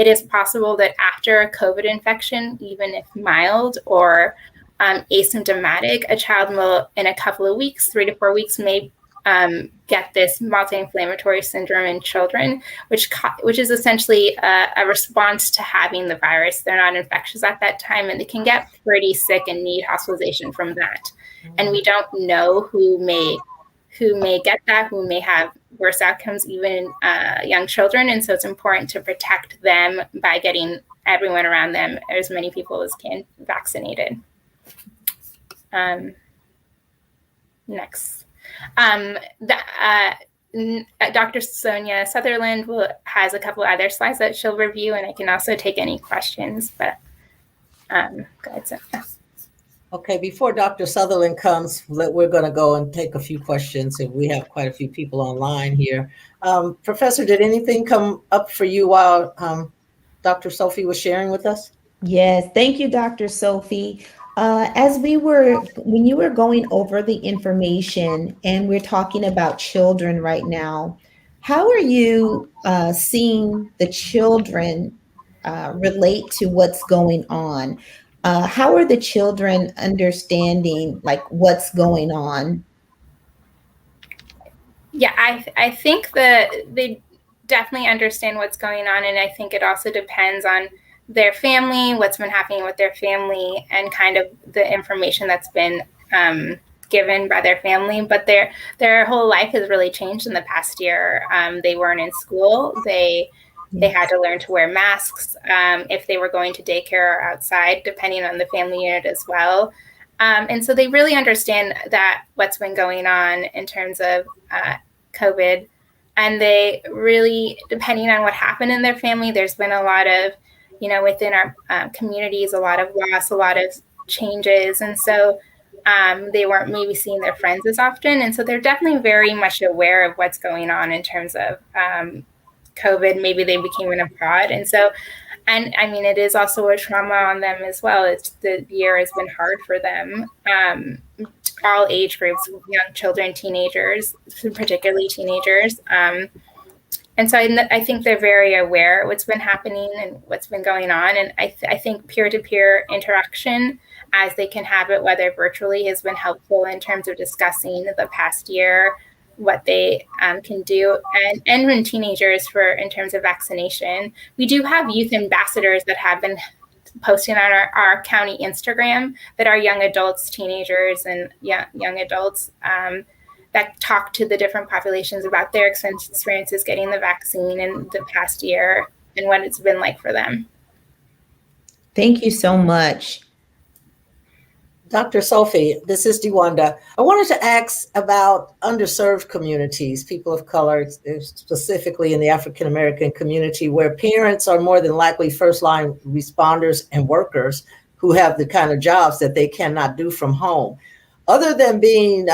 is possible that after a COVID infection, even if mild or asymptomatic, a child will, in a couple of weeks, 3 to 4 weeks, may get this multi-inflammatory syndrome in children, which is essentially a response to having the virus. They're not infectious at that time, and they can get pretty sick and need hospitalization from that. And we don't know who may get that, who may have worse outcomes, even young children. And so it's important to protect them by getting everyone around them, as many people as can, vaccinated. Next. Dr. Sonia Sutherland has a couple other slides that she'll review, and I can also take any questions, but go ahead, Sonia. Okay, before Dr. Sutherland comes, we're going to go and take a few questions, and we have quite a few people online here. Professor, did anything come up for you while Dr. Sofe was sharing with us? Yes, thank you, Dr. Sofe. When you were going over the information, and we're talking about children right now, how are you seeing the children relate to what's going on? How are the children understanding what's going on? Yeah, I think that they definitely understand what's going on, and I think it also depends on their family, what's been happening with their family, and kind of the information that's been given by their family. But their whole life has really changed in the past year. They weren't in school. They had to learn to wear masks if they were going to daycare or outside, depending on the family unit as well. And so they really understand that what's been going on in terms of COVID. And they really, depending on what happened in their family, there's been a lot of, within our communities, a lot of loss, a lot of changes. And so they weren't maybe seeing their friends as often. And so they're definitely very much aware of what's going on in terms of COVID. Maybe they became an abroad. And so, and I mean, it is also a trauma on them as well. The year has been hard for them. All age groups, young children, teenagers, particularly teenagers. And so I think they're very aware of what's been happening and what's been going on. And I think peer-to-peer interaction, as they can have it, whether virtually, has been helpful in terms of discussing the past year, what they can do. And when teenagers, in terms of vaccination, we do have youth ambassadors that have been posting on our county Instagram that are young adults, teenagers, and young adults that talk to the different populations about their experiences getting the vaccine in the past year and what it's been like for them. Thank you so much. Dr. Sofe, this is DeWanda. I wanted to ask about underserved communities, people of color, specifically in the African American community, where parents are more than likely first-line responders and workers who have the kind of jobs that they cannot do from home. Other than being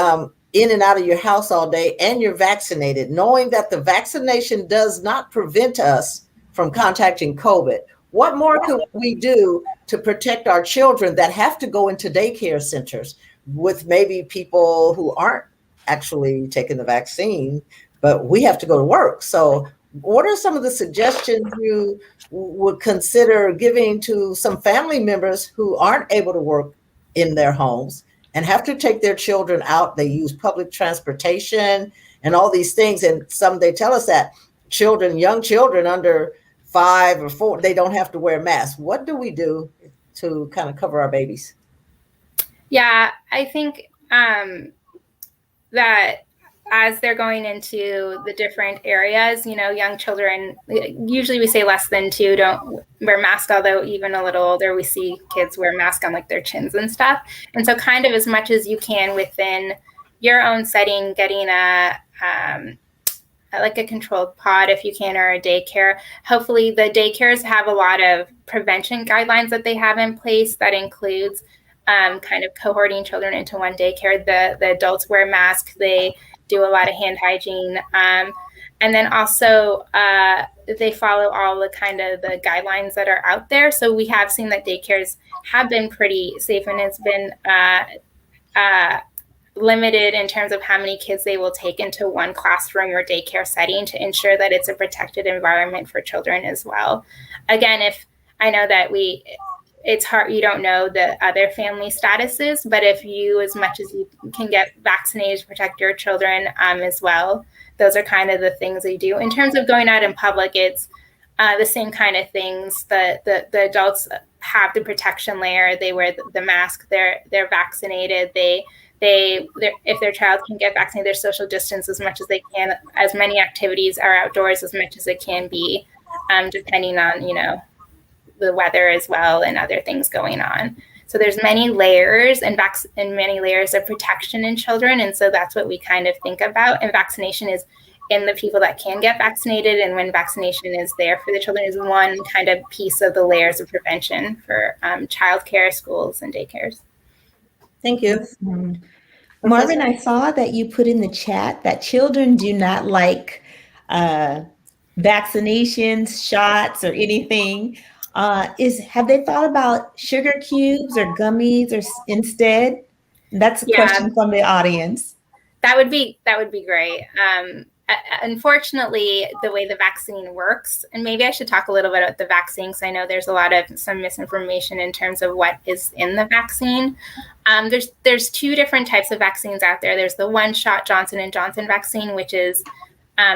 in and out of your house all day and you're vaccinated, knowing that the vaccination does not prevent us from contacting COVID, what more could we do to protect our children that have to go into daycare centers with maybe people who aren't actually taking the vaccine, but we have to go to work? So what are some of the suggestions you would consider giving to some family members who aren't able to work in their homes and have to take their children out? They use public transportation and all these things. And they tell us that young children under 5 or 4, they don't have to wear masks. What do we do to kind of cover our babies? Yeah, I think that as they're going into the different areas, young children, usually we say less than 2 don't wear masks, although even a little older, we see kids wear masks on their chins and stuff. And so kind of as much as you can within your own setting, getting like a controlled pod if you can, or a daycare. Hopefully the daycares have a lot of prevention guidelines that they have in place that includes kind of cohorting children into one daycare. The adults wear masks. They do a lot of hand hygiene. And then also they follow all the kind of the guidelines that are out there. So we have seen that daycares have been pretty safe, and it's been limited in terms of how many kids they will take into one classroom or daycare setting to ensure that it's a protected environment for children as well. Again, if I know that it's hard, you don't know the other family statuses, but if you, as much as you can get vaccinated to protect your children as well, those are kind of the things they do. In terms of going out in public, it's the same kind of things. The adults have the protection layer. They wear the mask. They're vaccinated. If their child can get vaccinated, they're social distance as much as they can. As many activities are outdoors as much as it can be, depending on, the weather as well and other things going on. So there's many layers and many layers of protection in children. And so that's what we kind of think about. And vaccination is in the people that can get vaccinated. And when vaccination is there for the children is one kind of piece of the layers of prevention for childcare, schools, and daycares. Thank you. Marvin, I saw that you put in the chat that children do not like vaccinations, shots, or anything. Have they thought about sugar cubes or gummies or instead? That's a question from the audience. That would be great. Unfortunately, the way the vaccine works, and maybe I should talk a little bit about the vaccine, because I know there's some misinformation in terms of what is in the vaccine. There's two different types of vaccines out there. There's the one-shot Johnson & Johnson vaccine, which is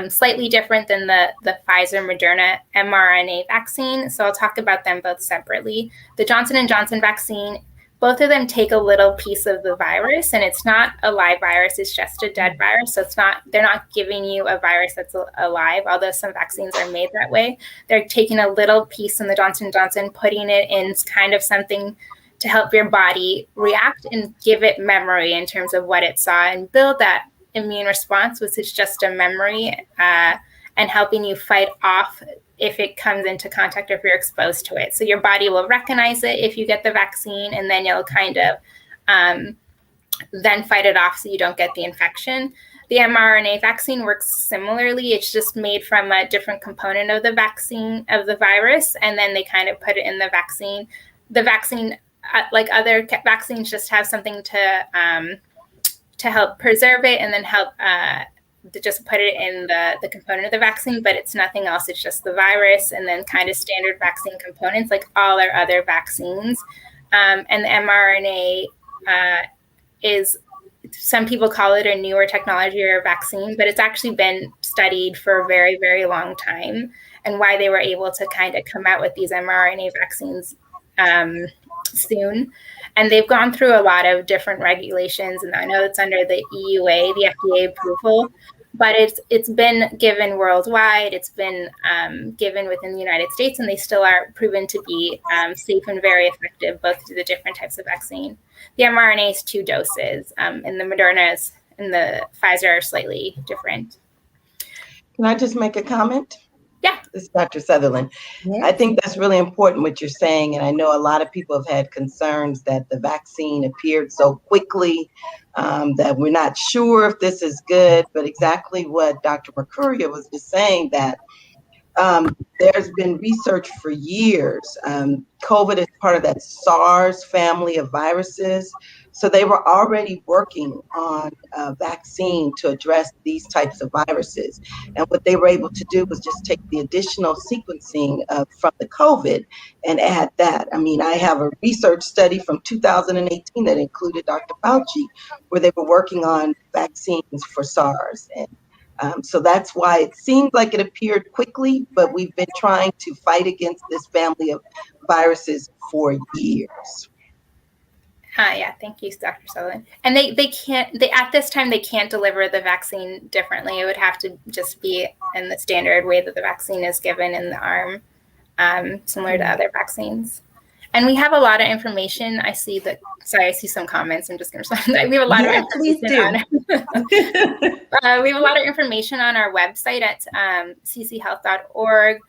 slightly different than the Pfizer-Moderna mRNA vaccine. So I'll talk about them both separately. The Johnson & Johnson vaccine, both of them take a little piece of the virus, and it's not a live virus, it's just a dead virus. So they're not giving you a virus that's alive, although some vaccines are made that way. They're taking a little piece in the Johnson & Johnson, putting it in kind of something to help your body react and give it memory in terms of what it saw and build that immune response, which is just a memory, and helping you fight off if it comes into contact or if you're exposed to it. So your body will recognize it if you get the vaccine, and then you'll kind of then fight it off so you don't get the infection. The mRNA vaccine works similarly. It's just made from a different component of the vaccine, of the virus, and then they kind of put it in the vaccine. The vaccine, like other vaccines, just have something to help preserve it, and then help to just put it in the component of the vaccine, but it's nothing else. It's just the virus and then kind of standard vaccine components like all our other vaccines. And the mRNA is, some people call it a newer technology or a vaccine, but it's actually been studied for a very, very long time, and why they were able to kind of come out with these mRNA vaccines soon. And they've gone through a lot of different regulations, and I know it's under the EUA, the FDA approval, but it's been given worldwide. It's been given within the United States, and they still are proven to be safe and very effective, both through the different types of vaccine. The mRNA is 2 doses, and the Moderna's and the Pfizer are slightly different. Can I just make a comment? Yeah. This is Dr. Sutherland. Yeah. I think that's really important what you're saying. And I know a lot of people have had concerns that the vaccine appeared so quickly that we're not sure if this is good, but exactly what Dr. Mekuria was just saying, that there's been research for years. COVID is part of that SARS family of viruses. So they were already working on a vaccine to address these types of viruses. And what they were able to do was just take the additional sequencing from the COVID and add that. I mean, I have a research study from 2018 that included Dr. Fauci, where they were working on vaccines for SARS. And so that's why it seemed like it appeared quickly, but we've been trying to fight against this family of viruses for years. Yeah, thank you, Dr. Sutherland. And they at this time, they can't deliver the vaccine differently. It would have to just be in the standard way that the vaccine is given in the arm, similar to other vaccines. And we have a lot of information. I see some comments. I'm just going to respond. We have a lot of information we have a lot of information on our website at cchealth.org.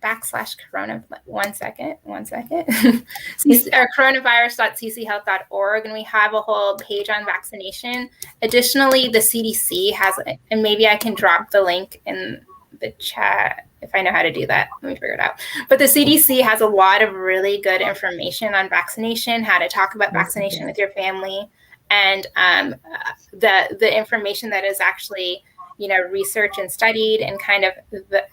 /corona, one second, coronavirus.cchealth.org, and we have a whole page on vaccination. Additionally, the CDC has, and maybe I can drop the link in the chat if I know how to do that. Let me figure it out. But the CDC has a lot of really good information on vaccination, how to talk about vaccination with your family, and the information that is actually researched and studied, and kind of the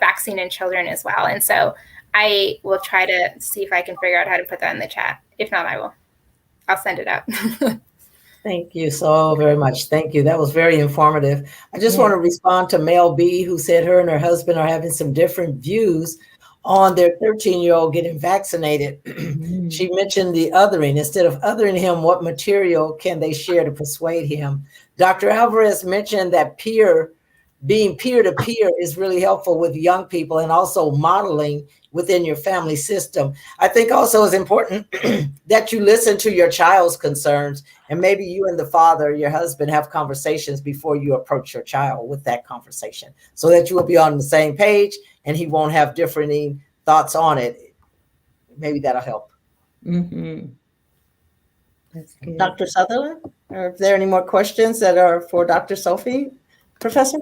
vaccine in children as well. And so I will try to see if I can figure out how to put that in the chat. If not, I'll send it out. Thank you so very much. Thank you. That was very informative. I just want to respond to Mel B, who said her and her husband are having some different views on their 13-year-old getting vaccinated. She mentioned the othering. Instead of othering him, what material can they share to persuade him? Dr. Alvarez mentioned that being peer-to-peer is really helpful with young people, and also modeling within your family system. I think also it's important that you listen to your child's concerns, and maybe you and the father, your husband, have conversations before you approach your child with that conversation, so that you will be on the same page and he won't have differing thoughts on it. Maybe that'll help. That's good. Dr. Sutherland, are there any more questions that are for Dr. Sofe, Professor?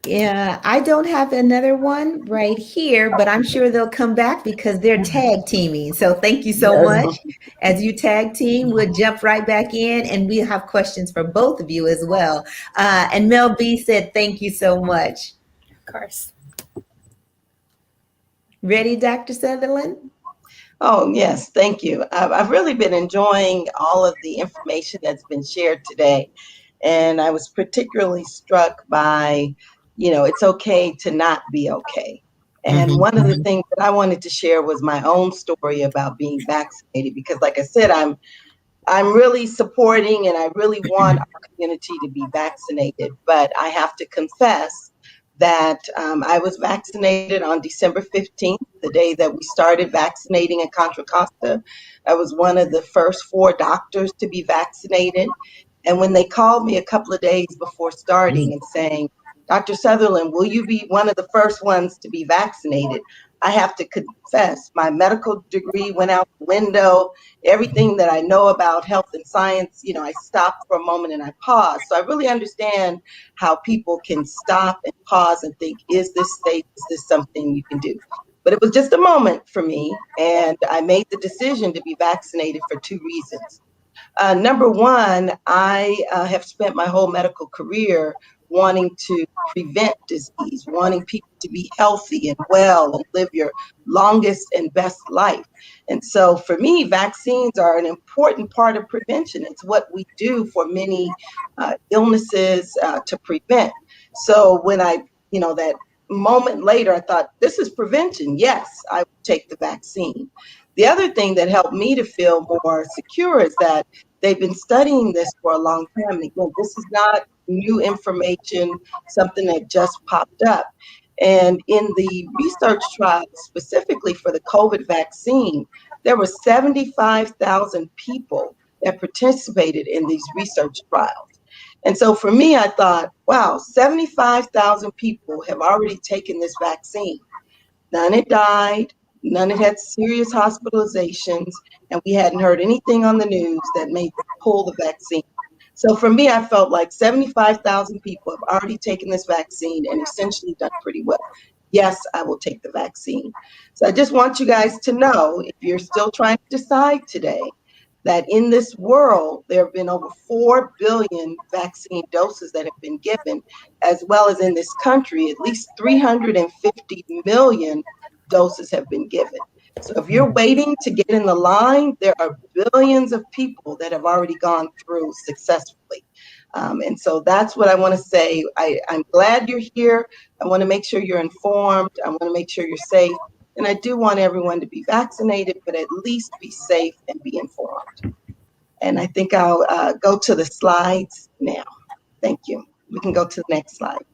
Yeah, I don't have another one right here, but I'm sure they'll come back because they're tag teaming. So thank you so much. As you tag team, we'll jump right back in, and we'll have questions for both of you as well. And Mel B said, thank you so much. Of course. Ready, Dr. Sutherland? Oh, yes, thank you. I've really been enjoying all of the information that's been shared today. And I was particularly struck by, it's okay to not be okay. And one of the things that I wanted to share was my own story about being vaccinated, because like I said, I'm really supporting, and I really want our community to be vaccinated. But I have to confess that I was vaccinated on December 15th, the day that we started vaccinating at Contra Costa. I was one of the first 4 doctors to be vaccinated. And when they called me a couple of days before starting and saying, Dr. Sutherland, will you be one of the first ones to be vaccinated? I have to confess, my medical degree went out the window. Everything that I know about health and science, I stopped for a moment and I paused. So I really understand how people can stop and pause and think, is this safe? Is this something you can do? But it was just a moment for me, and I made the decision to be vaccinated for 2 reasons. Number one, I have spent my whole medical career wanting to prevent disease, wanting people to be healthy and well and live your longest and best life. And so for me, vaccines are an important part of prevention. It's what we do for many illnesses to prevent. So when that moment later, I thought, this is prevention. Yes, I would take the vaccine. The other thing that helped me to feel more secure is that they've been studying this for a long time. And again, this is not new information, something that just popped up. And in the research trial, specifically for the COVID vaccine, there were 75,000 people that participated in these research trials. And so for me, I thought, wow, 75,000 people have already taken this vaccine. None had died, none had serious hospitalizations, and we hadn't heard anything on the news that made them pull the vaccine. So for me, I felt like 75,000 people have already taken this vaccine and essentially done pretty well. Yes, I will take the vaccine. So I just want you guys to know, if you're still trying to decide today, that in this world, there have been over 4 billion vaccine doses that have been given, as well as in this country, at least 350 million doses have been given. So if you're waiting to get in the line, there are billions of people that have already gone through successfully. And so that's what I want to say. I'm glad you're here. I want to make sure you're informed. I want to make sure you're safe. And I do want everyone to be vaccinated, but at least be safe and be informed. And I think I'll go to the slides now. Thank you. We can go to the next slide.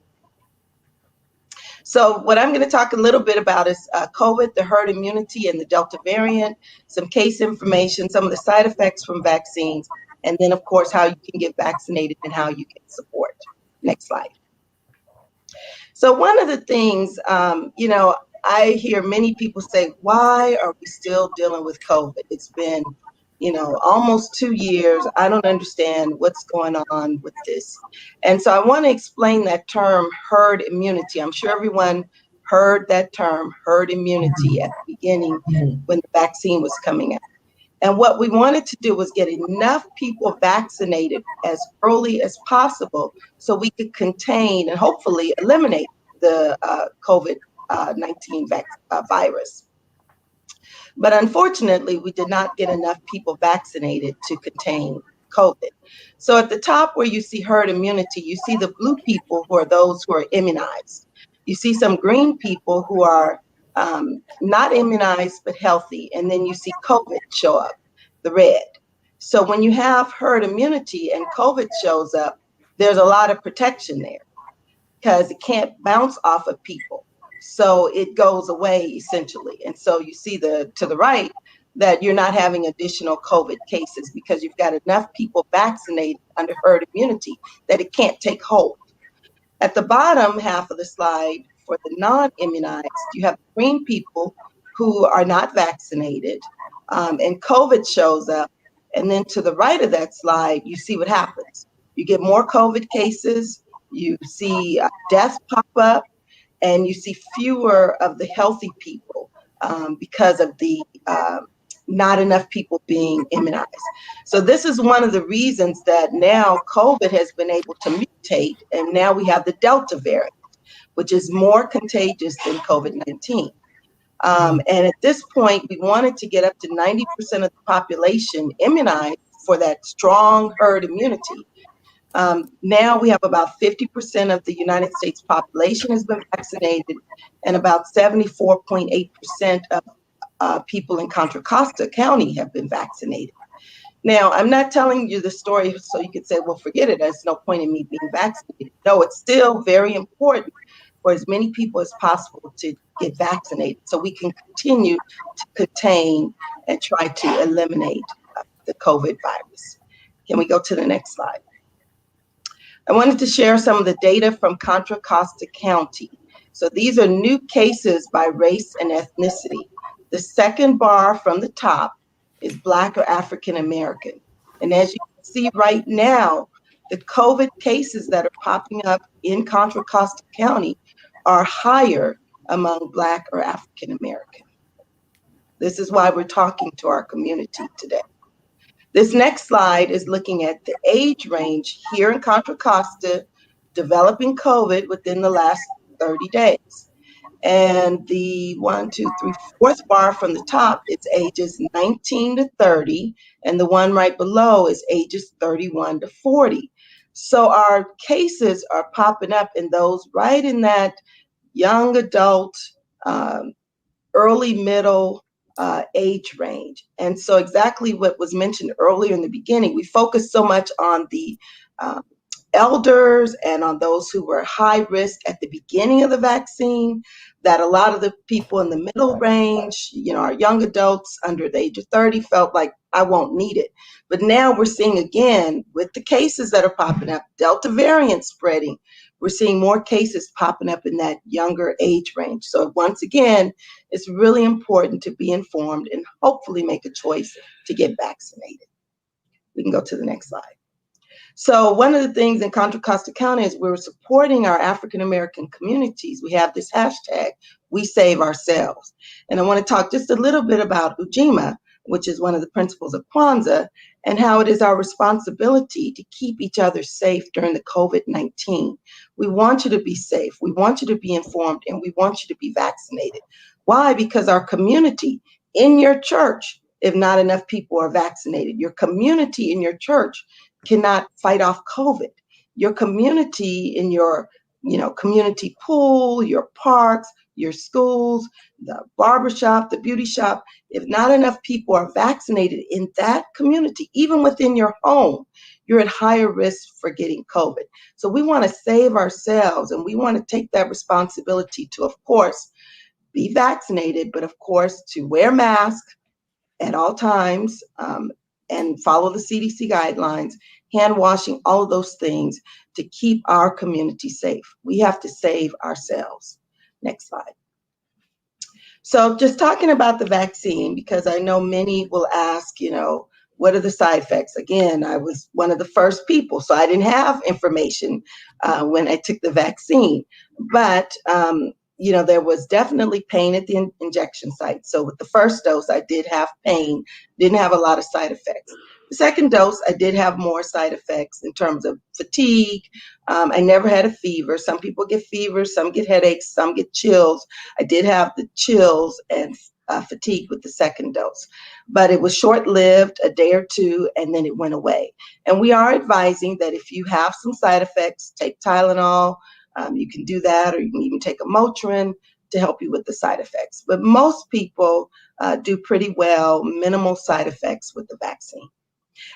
So what I'm going to talk a little bit about is COVID, the herd immunity, and the Delta variant, some case information, some of the side effects from vaccines, and then, of course, how you can get vaccinated and how you get support. Next slide. So one of the things, I hear many people say, why are we still dealing with COVID? It's been, almost 2 years. I don't understand what's going on with this. And so I want to explain that term, herd immunity. I'm sure everyone heard that term, herd immunity, at the beginning when the vaccine was coming out. And what we wanted to do was get enough people vaccinated as early as possible so we could contain and hopefully eliminate the COVID-19 virus. But unfortunately, we did not get enough people vaccinated to contain COVID. So at the top where you see herd immunity, you see the blue people who are those who are immunized. You see some green people who are not immunized but healthy, and then you see COVID show up, the red. So when you have herd immunity and COVID shows up, there's a lot of protection there because it can't bounce off of people. So it goes away essentially. And so you see to the right that you're not having additional COVID cases because you've got enough people vaccinated under herd immunity that it can't take hold. At the bottom half of the slide, for the non-immunized, you have green people who are not vaccinated, and COVID shows up. And then to the right of that slide, you see what happens. You get more COVID cases, you see deaths pop up, and you see fewer of the healthy people because of the not enough people being immunized. So this is one of the reasons that now COVID has been able to mutate, and now we have the Delta variant, which is more contagious than COVID-19. And at this point, we wanted to get up to 90% of the population immunized for that strong herd immunity. Now we have about 50% of the United States population has been vaccinated, and about 74.8% of people in Contra Costa County have been vaccinated. Now, I'm not telling you the story so you could say, well, forget it, there's no point in me being vaccinated. No, it's still very important for as many people as possible to get vaccinated so we can continue to contain and try to eliminate the COVID virus. Can we go to the next slide? I wanted to share some of the data from Contra Costa County. So these are new cases by race and ethnicity. The second bar from the top is Black or African American. And as you can see right now, the COVID cases that are popping up in Contra Costa County are higher among Black or African American. This is why we're talking to our community today. This next slide is looking at the age range here in Contra Costa developing COVID within the last 30 days. And the fourth bar from the top, it's ages 19 to 30, and the one right below is ages 31 to 40. So our cases are popping up in those right in that young adult, early middle age range. And so exactly what was mentioned earlier in the beginning, we focus so much on the elders and on those who were high risk at the beginning of the vaccine, that a lot of the people in the middle range, our young adults under the age of 30 felt like, I won't need it. But now we're seeing again, with the cases that are popping up, Delta variant spreading, we're seeing more cases popping up in that younger age range. So once again, it's really important to be informed and hopefully make a choice to get vaccinated. We can go to the next slide. So one of the things in Contra Costa County is we're supporting our African-American communities. We have this hashtag, We Save Ourselves. And I want to talk just a little bit about YaNEEMA, which is one of the principles of Kwanzaa, and how it is our responsibility to keep each other safe during the COVID-19. We want you to be safe, we want you to be informed, and we want you to be vaccinated. Why? Because our community in your church, if not enough people are vaccinated, your community in your church cannot fight off COVID. Your community in your community pool, your parks, your schools, the barbershop, the beauty shop. If not enough people are vaccinated in that community, even within your home, you're at higher risk for getting COVID. So we want to save ourselves, and we want to take that responsibility to, of course, be vaccinated, but of course, to wear masks at all times, and follow the CDC guidelines, hand washing, all of those things to keep our community safe. We have to save ourselves. Next slide. So just talking about the vaccine, because I know many will ask, what are the side effects? Again, I was one of the first people, so I didn't have information when I took the vaccine. But there was definitely pain at the injection site. So with the first dose, I did have pain, didn't have a lot of side effects. The second dose, I did have more side effects in terms of fatigue. I never had a fever. Some people get fevers, some get headaches, some get chills. I did have the chills and fatigue with the second dose, but it was short-lived, a day or two, and then it went away. And we are advising that if you have some side effects, take Tylenol. You can do that, or you can even take a Motrin to help you with the side effects. But most people do pretty well, minimal side effects with the vaccine.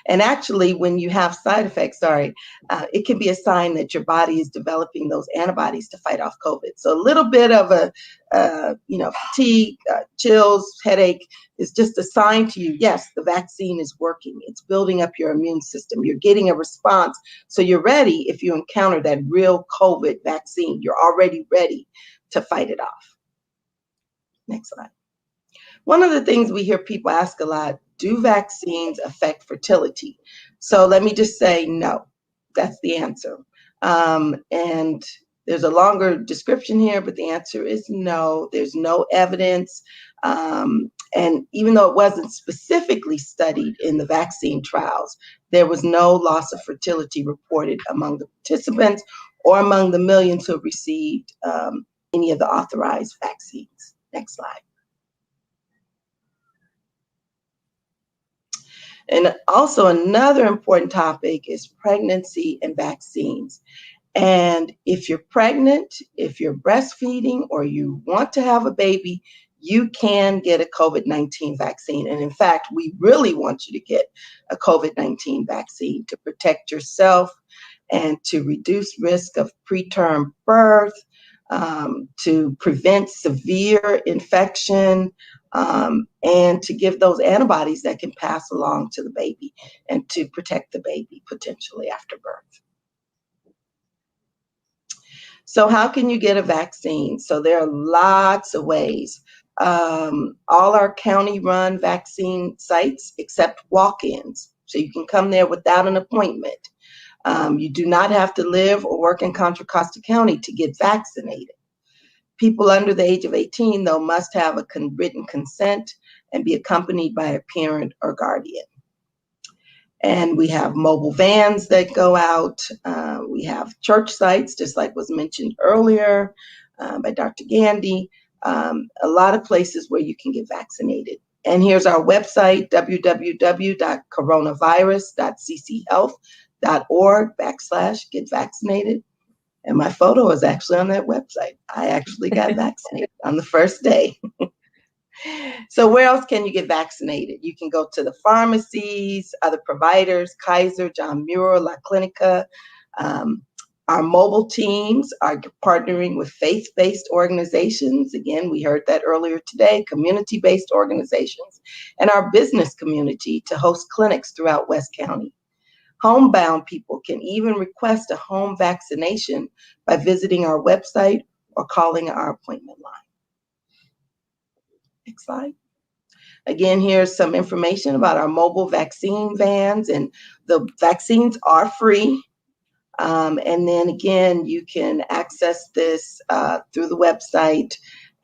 And actually, when you have side effects, it can be a sign that your body is developing those antibodies to fight off COVID. So a little bit of fatigue, chills, headache is just a sign to you, yes, the vaccine is working. It's building up your immune system. You're getting a response. So you're ready if you encounter that real COVID vaccine. You're already ready to fight it off. Next slide. One of the things we hear people ask a lot, do vaccines affect fertility? So let me just say no. That's the answer. And there's a longer description here, but the answer is no. There's no evidence. And even though it wasn't specifically studied in the vaccine trials, there was no loss of fertility reported among the participants or among the millions who received any of the authorized vaccines. Next slide. And also another important topic is pregnancy and vaccines. And if you're pregnant, if you're breastfeeding, or you want to have a baby, you can get a COVID-19 vaccine. And in fact, we really want you to get a COVID-19 vaccine to protect yourself and to reduce risk of preterm birth, to prevent severe infection, and to give those antibodies that can pass along to the baby and to protect the baby potentially after birth. So how can you get a vaccine? So there are lots of ways. All our county-run vaccine sites accept walk-ins, so you can come there without an appointment. You do not have to live or work in Contra Costa County to get vaccinated. People under the age of 18, though, must have a written consent and be accompanied by a parent or guardian. And we have mobile vans that go out. We have church sites, just like was mentioned earlier by Dr. Gandy. A lot of places where you can get vaccinated. And here's our website, www.coronavirus.cchealth.org/get-vaccinated. And my photo is actually on that website. I actually got vaccinated on the first day. So where else can you get vaccinated? You can go to the pharmacies, other providers, Kaiser, John Muir, La Clinica. Our mobile teams are partnering with faith-based organizations. Again, we heard that earlier today, community-based organizations, and our business community to host clinics throughout West County. Homebound people can even request a home vaccination by visiting our website or calling our appointment line. Next slide. Again, here's some information about our mobile vaccine vans, and the vaccines are free. And then again, you can access this through the website,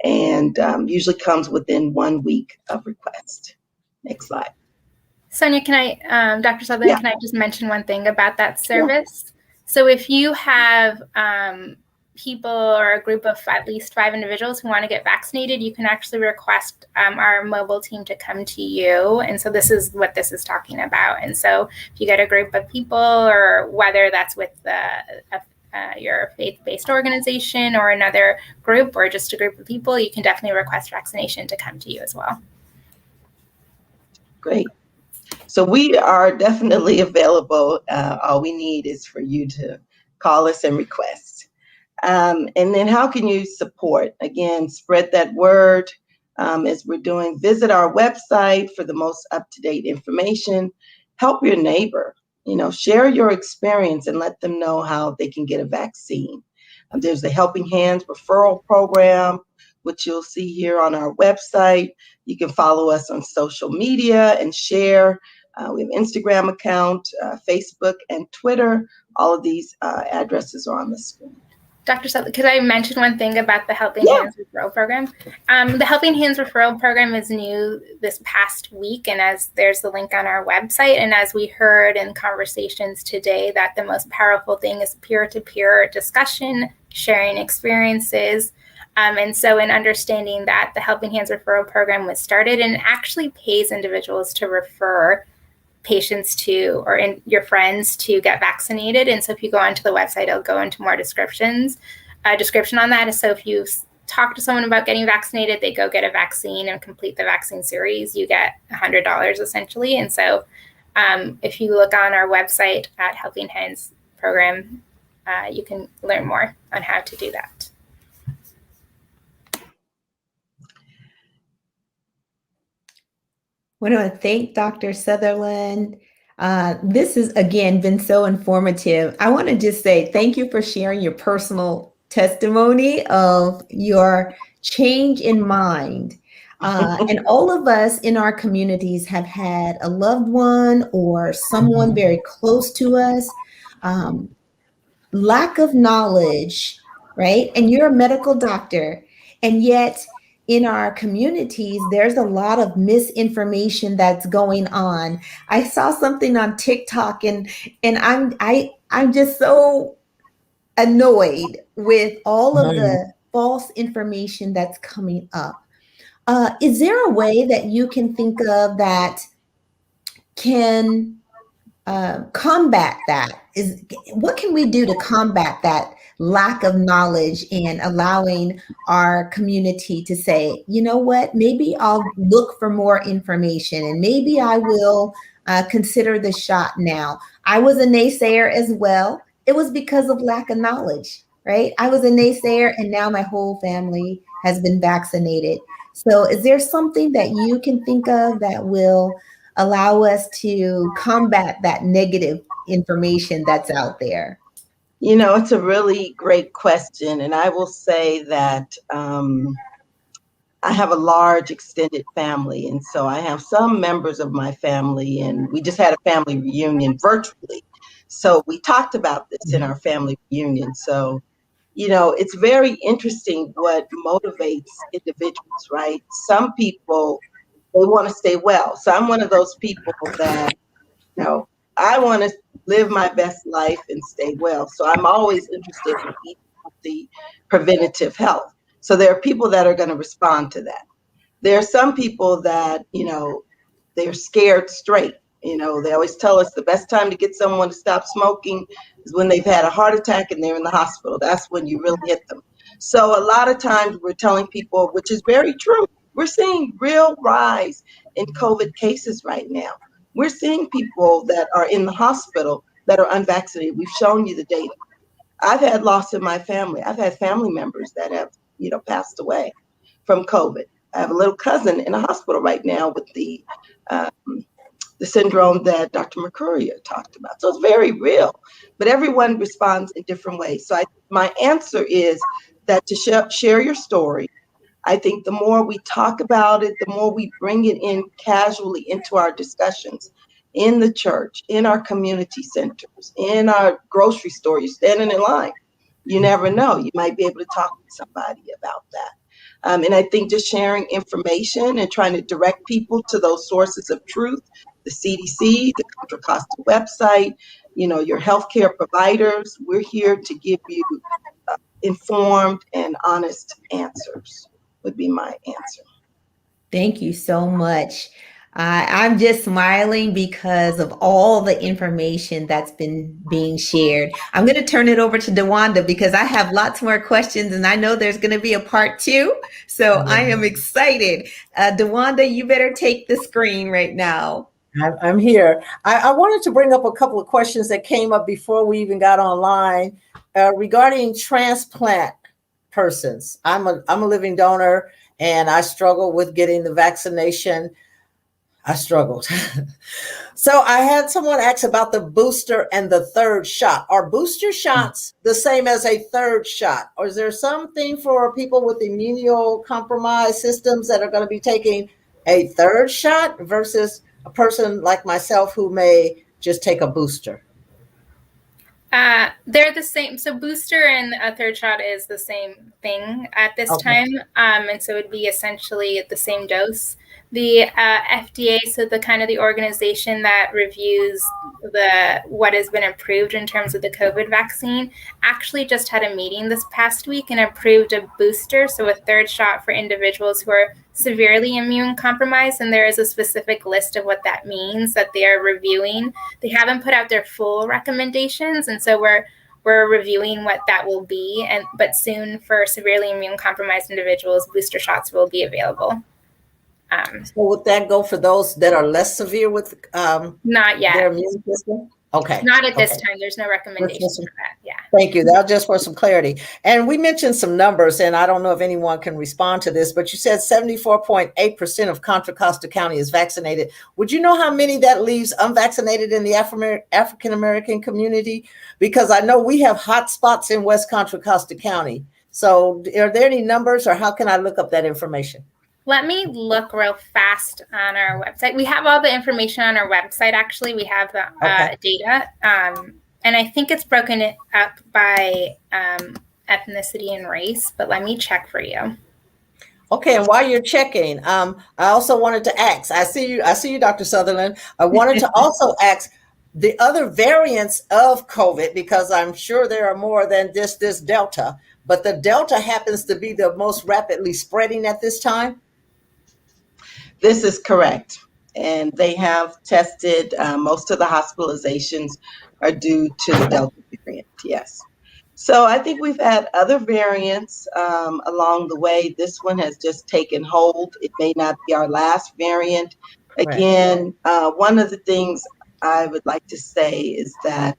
and usually comes within 1 week of request. Next slide. Sonia, can I, Dr. Sutherland, Can I just mention one thing about that service? Yeah. So if you have people or a group of at least 5 individuals who want to get vaccinated, you can actually request our mobile team to come to you. And so this is what this is talking about. And so if you get a group of people, or whether that's with a your faith-based organization or another group or just a group of people, you can definitely request vaccination to come to you as well. Great. So we are definitely available. All we need is for you to call us and request. And then how can you support? Again, spread that word as we're doing. Visit our website for the most up-to-date information. Help your neighbor. Share your experience and let them know how they can get a vaccine. There's the Helping Hands referral program, which you'll see here on our website. You can follow us on social media and share. We have Instagram account, Facebook, and Twitter. All of these addresses are on the screen. Dr. Sutherland, could I mention one thing about the Helping Hands referral program? The Helping Hands referral program is new this past week, and as there's the link on our website, and as we heard in conversations today, that the most powerful thing is peer-to-peer discussion, sharing experiences. And so in understanding that, the Helping Hands referral program was started and actually pays individuals to refer patients to, or your friends to get vaccinated. And so if you go onto the website, it'll go into more description on that. So if you talk to someone about getting vaccinated, they go get a vaccine and complete the vaccine series, you get $100 essentially. And so if you look on our website at Helping Hands program, you can learn more on how to do that. I want to thank Dr. Sutherland. This has, again, been so informative. I want to just say thank you for sharing your personal testimony of your change in mind. And all of us in our communities have had a loved one or someone very close to us. Lack of knowledge, right? And you're a medical doctor, and yet in our communities, there's a lot of misinformation that's going on. I saw something on TikTok, and I'm just so annoyed with all of the false information that's coming up. Is there a way that you can think of that can combat that? What can we do to combat that lack of knowledge and allowing our community to say, you know what, maybe I'll look for more information and maybe I will consider the shot now. I was a naysayer as well. It was because of lack of knowledge, right? I was a naysayer and now my whole family has been vaccinated. So is there something that you can think of that will allow us to combat that negative information that's out there? It's a really great question. And I will say that I have a large extended family. And so I have some members of my family, and we just had a family reunion virtually. So we talked about this in our family reunion. So, it's very interesting what motivates individuals, right? Some people, they want to stay well. So I'm one of those people that, I want to live my best life and stay well. So I'm always interested in eating healthy, preventative health. So there are people that are going to respond to that. There are some people that, they're scared straight. They always tell us the best time to get someone to stop smoking is when they've had a heart attack and they're in the hospital. That's when you really hit them. So a lot of times we're telling people, which is very true, we're seeing real rise in COVID cases right now. We're seeing people that are in the hospital that are unvaccinated. We've shown you the data. I've had loss in my family. I've had family members that have, passed away from COVID. I have a little cousin in a hospital right now with the syndrome that Dr. Mekuria talked about. So it's very real, but everyone responds in different ways. So my answer is that to share your story. I think the more we talk about it, the more we bring it in casually into our discussions in the church, in our community centers, in our grocery store. You're standing in line. You never know. You might be able to talk to somebody about that. And I think just sharing information and trying to direct people to those sources of truth, the CDC, the Contra Costa website, your healthcare providers. We're here to give you informed and honest answers. Would be my answer. Thank you so much. I'm just smiling because of all the information that's been being shared. I'm going to turn it over to DeWanda because I have lots more questions and I know there's going to be a part 2. So I am excited. DeWanda, you better take the screen right now. I'm here. I wanted to bring up a couple of questions that came up before we even got online regarding transplant persons. I'm a living donor and I struggle with getting the vaccination. I struggled. So I had someone ask about the booster and the third shot. Are booster shots the same as a third shot? Or is there something for people with immunocompromised systems that are going to be taking a third shot versus a person like myself who may just take a booster? They're the same. So booster and a third shot is the same thing at this time. And so it'd be essentially the same dose. The FDA, so the organization that reviews what has been approved in terms of the COVID vaccine, actually just had a meeting this past week and approved a booster, so a third shot for individuals who are severely immune compromised. And there is a specific list of what that means that they are reviewing. They haven't put out their full recommendations, and so we're reviewing what that will be. But soon, for severely immune compromised individuals, booster shots will be available. So would that go for those that are less severe with not yet their immune system? Okay. Not at this time. There's no recommendation for that. Yeah. Thank you. That was just for some clarity. And we mentioned some numbers, and I don't know if anyone can respond to this, but you said 74.8% of Contra Costa County is vaccinated. Would you know how many that leaves unvaccinated in the African-American community? Because I know we have hot spots in West Contra Costa County. So are there any numbers, or how can I look up that information? Let me look real fast on our website. We have all the information on our website, actually. We have the data. And I think it's broken up by ethnicity and race, but let me check for you. Okay, and while you're checking, I also wanted to ask, I see you, Dr. Sutherland. I wanted to also ask the other variants of COVID, because I'm sure there are more than this Delta, but the Delta happens to be the most rapidly spreading at this time. This is correct. And they have tested, most of the hospitalizations are due to the Delta variant, yes. So I think we've had other variants along the way. This one has just taken hold. It may not be our last variant. Again, one of the things I would like to say is that,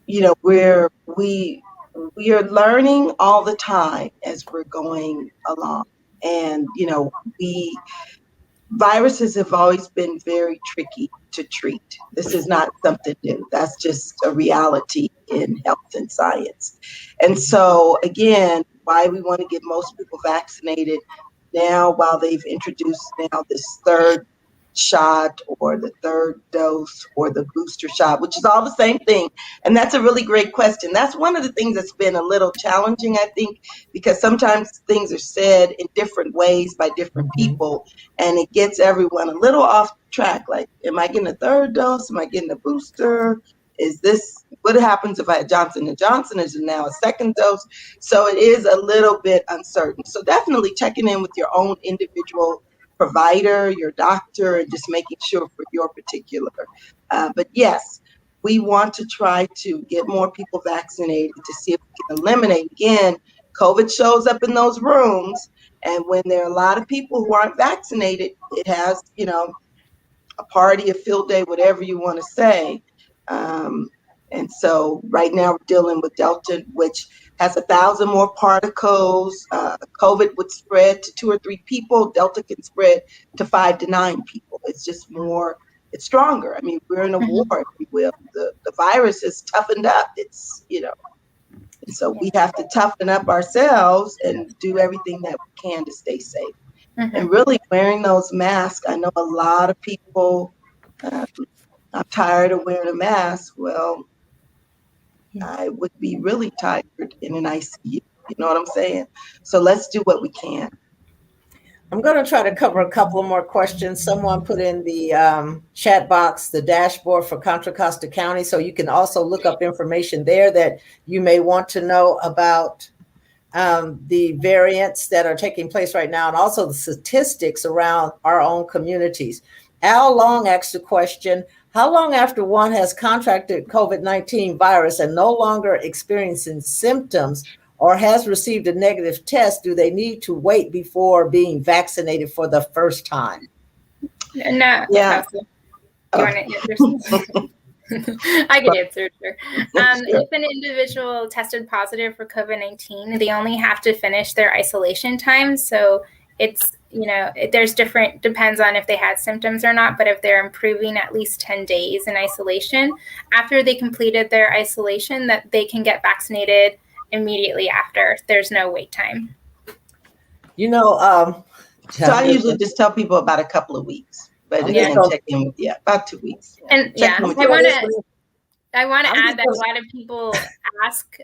we are learning all the time as we're going along. And, viruses have always been very tricky to treat. This is not something new. That's just a reality in health and science. And so, again, why we want to get most people vaccinated now, while they've introduced now this third shot or the third dose or the booster shot, which is all the same thing. And that's a really great question. That's one of the things that's been a little challenging, I think, because sometimes things are said in different ways by different people, and it gets everyone a little off track. Like, am I getting a third dose? Am I getting a booster? Is this, what happens if I had Johnson & Johnson? Is it now a second dose? So it is a little bit uncertain. So definitely checking in with your own individual provider, your doctor, and just making sure for your particular. But yes, we want to try to get more people vaccinated to see if we can eliminate. Again, COVID shows up in those rooms, and when there are a lot of people who aren't vaccinated, it has, a party, a field day, whatever you want to say. And so right now we're dealing with Delta, which has 1,000 more particles. COVID would spread to 2 or 3 people. Delta can spread to 5 to 9 people. It's just more, it's stronger. I mean, we're in a war, if you will. The virus is toughened up. It's, and so we have to toughen up ourselves and do everything that we can to stay safe. And really wearing those masks. I know a lot of people, I'm tired of wearing a mask. Well, I would be really tired in an ICU. You know what I'm saying? So let's do what we can. I'm going to try to cover a couple of more questions. Someone put in the chat box the dashboard for Contra Costa County, so you can also look up information there that you may want to know about the variants that are taking place right now, and also the statistics around our own communities. Al Long asked the question, how long after one has contracted COVID-19 virus and no longer experiencing symptoms or has received a negative test, do they need to wait before being vaccinated for the first time? No. Yeah. Do you want to answer? I can answer, sure. If an individual tested positive for COVID-19, they only have to finish their isolation time. So it's, there's depends on if they had symptoms or not, but if they're improving at least 10 days in isolation, after they completed their isolation, that they can get vaccinated immediately after. There's no wait time. So I usually just tell people about a couple of weeks. But again, check in with about 2 weeks. And I want to add that a lot of people ask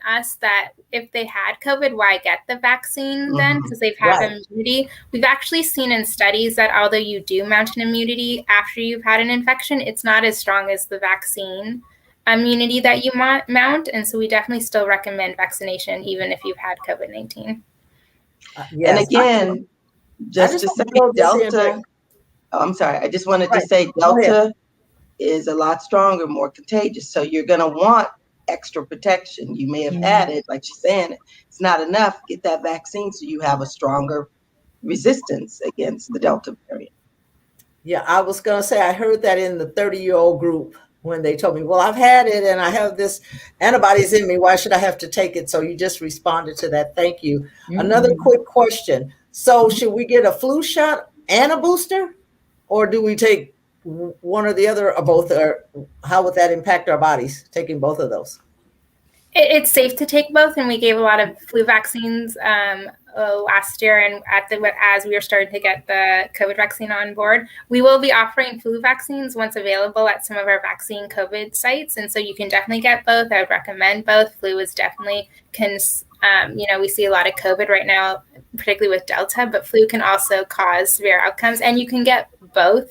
us that if they had COVID, why get the vaccine then? Because they've had immunity. We've actually seen in studies that although you do mount an immunity after you've had an infection, it's not as strong as the vaccine immunity that you mount. And so we definitely still recommend vaccination even if you've had COVID-19. And again, just to say Delta. I'm sorry. I just wanted to say Delta is a lot stronger, more contagious. So you're going to want extra protection. You may have had it, like she's saying, it's not enough. Get that vaccine so you have a stronger resistance against the Delta variant. Yeah, I was going to say, I heard that in the 30-year-old group when they told me, well, I've had it and I have this antibodies in me. Why should I have to take it? So you just responded to that. Thank you. Another quick question. So should we get a flu shot and a booster? Or do we take one or the other or both? Or how would that impact our bodies, taking both of those? It's safe to take both. And we gave a lot of flu vaccines last year. And as we were starting to get the COVID vaccine on board, we will be offering flu vaccines once available at some of our vaccine COVID sites. And so you can definitely get both. I would recommend both. Flu is definitely we see a lot of COVID right now, particularly with Delta, but flu can also cause severe outcomes. And you can get both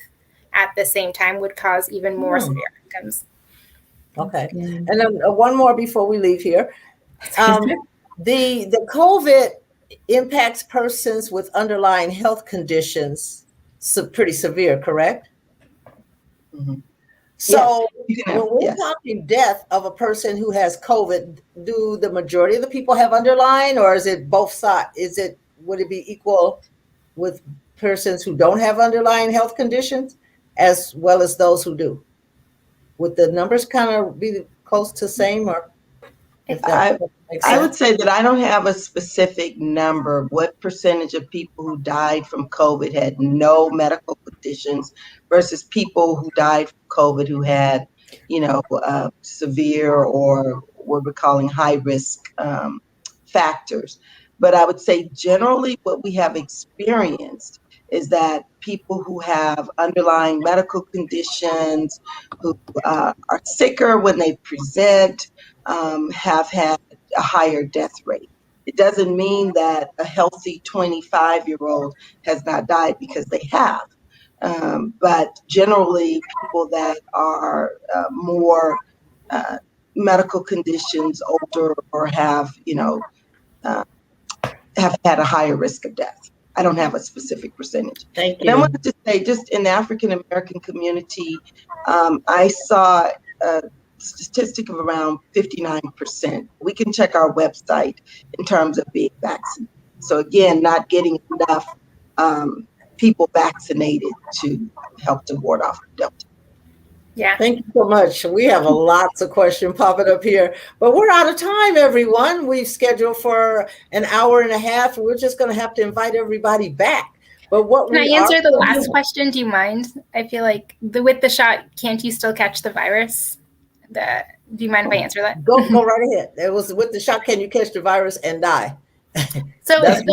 at the same time, would cause even more severe outcomes. Okay. And then one more before we leave here. The COVID impacts persons with underlying health conditions pretty severe, correct? So when we're talking death of a person who has COVID, do the majority of the people have underlying, or is it both sides? Would it be equal with persons who don't have underlying health conditions as well as those who do? Would the numbers kind of be close to the same, or? I would say that I don't have a specific number. What percentage of people who died from COVID had no medical conditions versus people who died from COVID who had, severe or what we're calling high risk factors. But I would say generally what we have experienced is that people who have underlying medical conditions, who are sicker when they present, have had a higher death rate. It doesn't mean that a healthy 25-year-old has not died, because they have. But generally, people that are more medical conditions, older, or have had a higher risk of death. I don't have a specific percentage. Thank you. And I wanted to say, just in the African American community, I saw a statistic of around 59%. We can check our website in terms of being vaccinated. So again, not getting enough people vaccinated to help to ward off Delta. Yeah. Thank you so much. We have lots of questions popping up here, but we're out of time, everyone. We've scheduled for an hour and a half. We're just going to have to invite everybody back. But Can I answer the last question? Do you mind? I feel like with the shot, can't you still catch the virus? Do you mind if I answer that? Go right ahead. It was with the shot, can you catch the virus and die? So with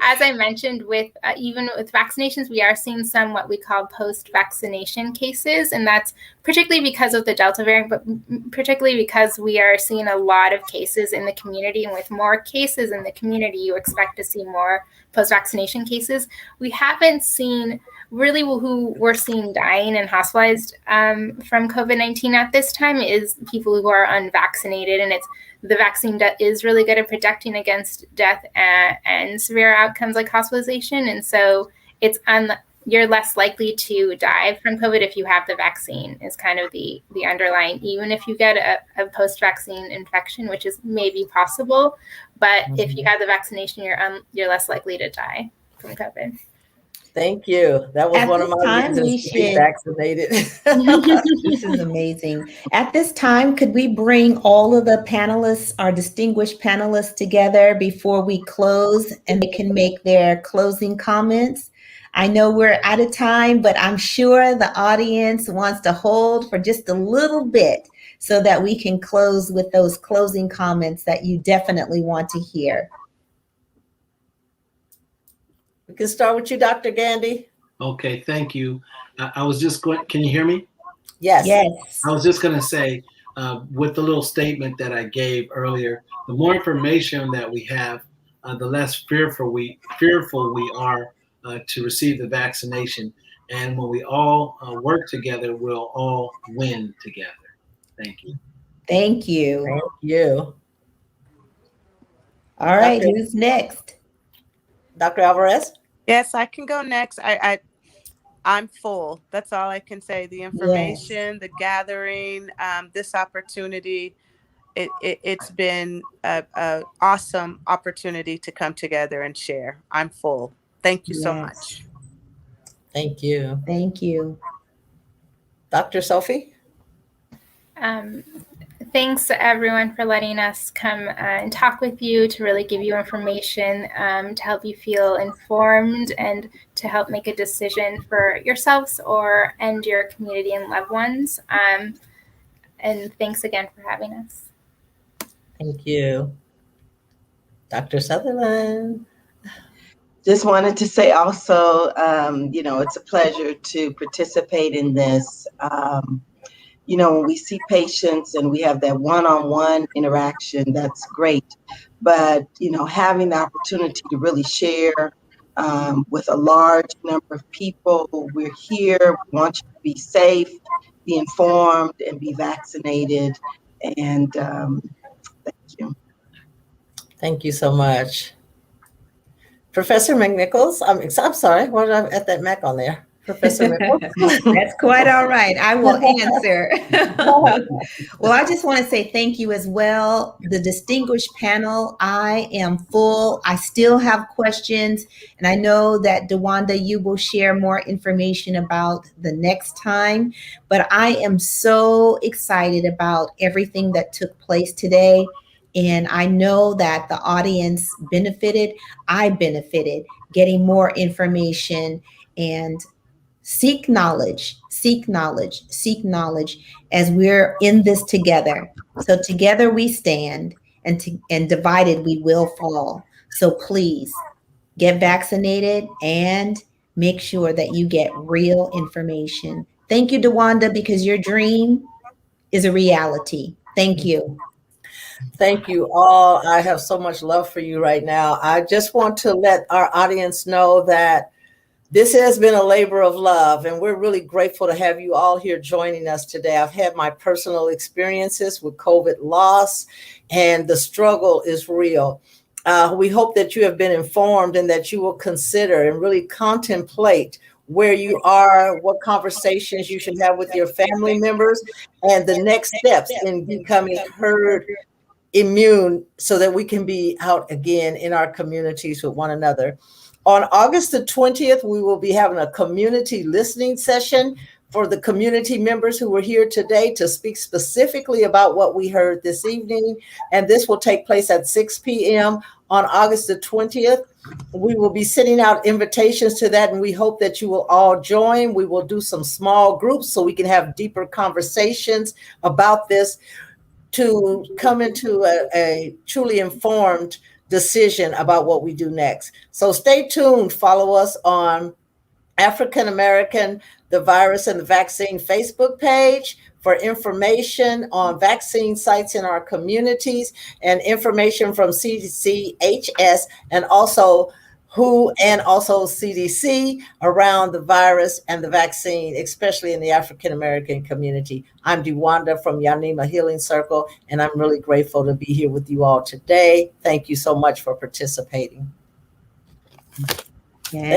as I mentioned, with even with vaccinations, we are seeing some what we call post-vaccination cases, and that's particularly because of the Delta variant, but particularly because we are seeing a lot of cases in the community, and with more cases in the community, you expect to see more post-vaccination cases. We haven't seen really who we're seeing dying and hospitalized from COVID-19 at this time is people who are unvaccinated. And the vaccine is really good at protecting against death and severe outcomes like hospitalization. And so you're less likely to die from COVID if you have the vaccine is kind of the underlying, even if you get a post-vaccine infection, which is maybe possible. But if you have the vaccination, you're less likely to die from COVID. Thank you. That was one of my reasons to be vaccinated. This is amazing. At this time, could we bring all of the panelists, our distinguished panelists, together before we close and they can make their closing comments? I know we're out of time, but I'm sure the audience wants to hold for just a little bit so that we can close with those closing comments that you definitely want to hear. We can start with you, Dr. Gandy. Okay, thank you. I was just going, can you hear me? Yes. Yes. I was just going to say, with the little statement that I gave earlier, the more information that we have, the less fearful we are to receive the vaccination. And when we all work together, we'll all win together. Thank you. Thank you. Thank you. All right, who's next? Dr. Alvarez? Yes, I can go next. I'm full. That's all I can say. The information, the gathering, this opportunity, it's been a awesome opportunity to come together and share. I'm full. Thank you so much. Thank you. Thank you. Dr. Sofe? Thanks to everyone for letting us come and talk with you, to really give you information, to help you feel informed and to help make a decision for yourselves and your community and loved ones. And thanks again for having us. Thank you. Dr. Sutherland? Just wanted to say also, it's a pleasure to participate in this. When we see patients and we have that one-on-one interaction, that's great. But, having the opportunity to really share with a large number of people, we're here, we want you to be safe, be informed, and be vaccinated. And thank you. Thank you so much. Professor McNichols, I'm sorry, why did I add that Mac on there? Professor McNichols? That's quite all right. I will answer. Well, I just want to say thank you as well. The distinguished panel, I am full. I still have questions, and I know that DeWanda, you will share more information about the next time, but I am so excited about everything that took place today. And I know that the audience benefited. I benefited getting more information, and seek knowledge, seek knowledge, seek knowledge as we're in this together. So together we stand, and divided we will fall. So please get vaccinated and make sure that you get real information. Thank you, DeWanda, because your dream is a reality. Thank you. Thank you all. I have so much love for you right now. I just want to let our audience know that this has been a labor of love, and we're really grateful to have you all here joining us today. I've had my personal experiences with COVID loss, and the struggle is real. We hope that you have been informed and that you will consider and really contemplate where you are, what conversations you should have with your family members, and the next steps in becoming herd immune so that we can be out again in our communities with one another. On August the 20th, we will be having a community listening session for the community members who were here today to speak specifically about what we heard this evening. And this will take place at 6 p.m. on August the 20th. We will be sending out invitations to that, and we hope that you will all join. We will do some small groups so we can have deeper conversations about this to come into a truly informed decision about what we do next. So stay tuned. Follow us on African American, the Virus and the Vaccine Facebook page for information on vaccine sites in our communities and information from CDC, HS, and also WHO and also CDC around the virus and the vaccine, especially in the African American community. I'm DeWanda from YaNEEMA Healing Circle, and I'm really grateful to be here with you all today. Thank you so much for participating. Yeah.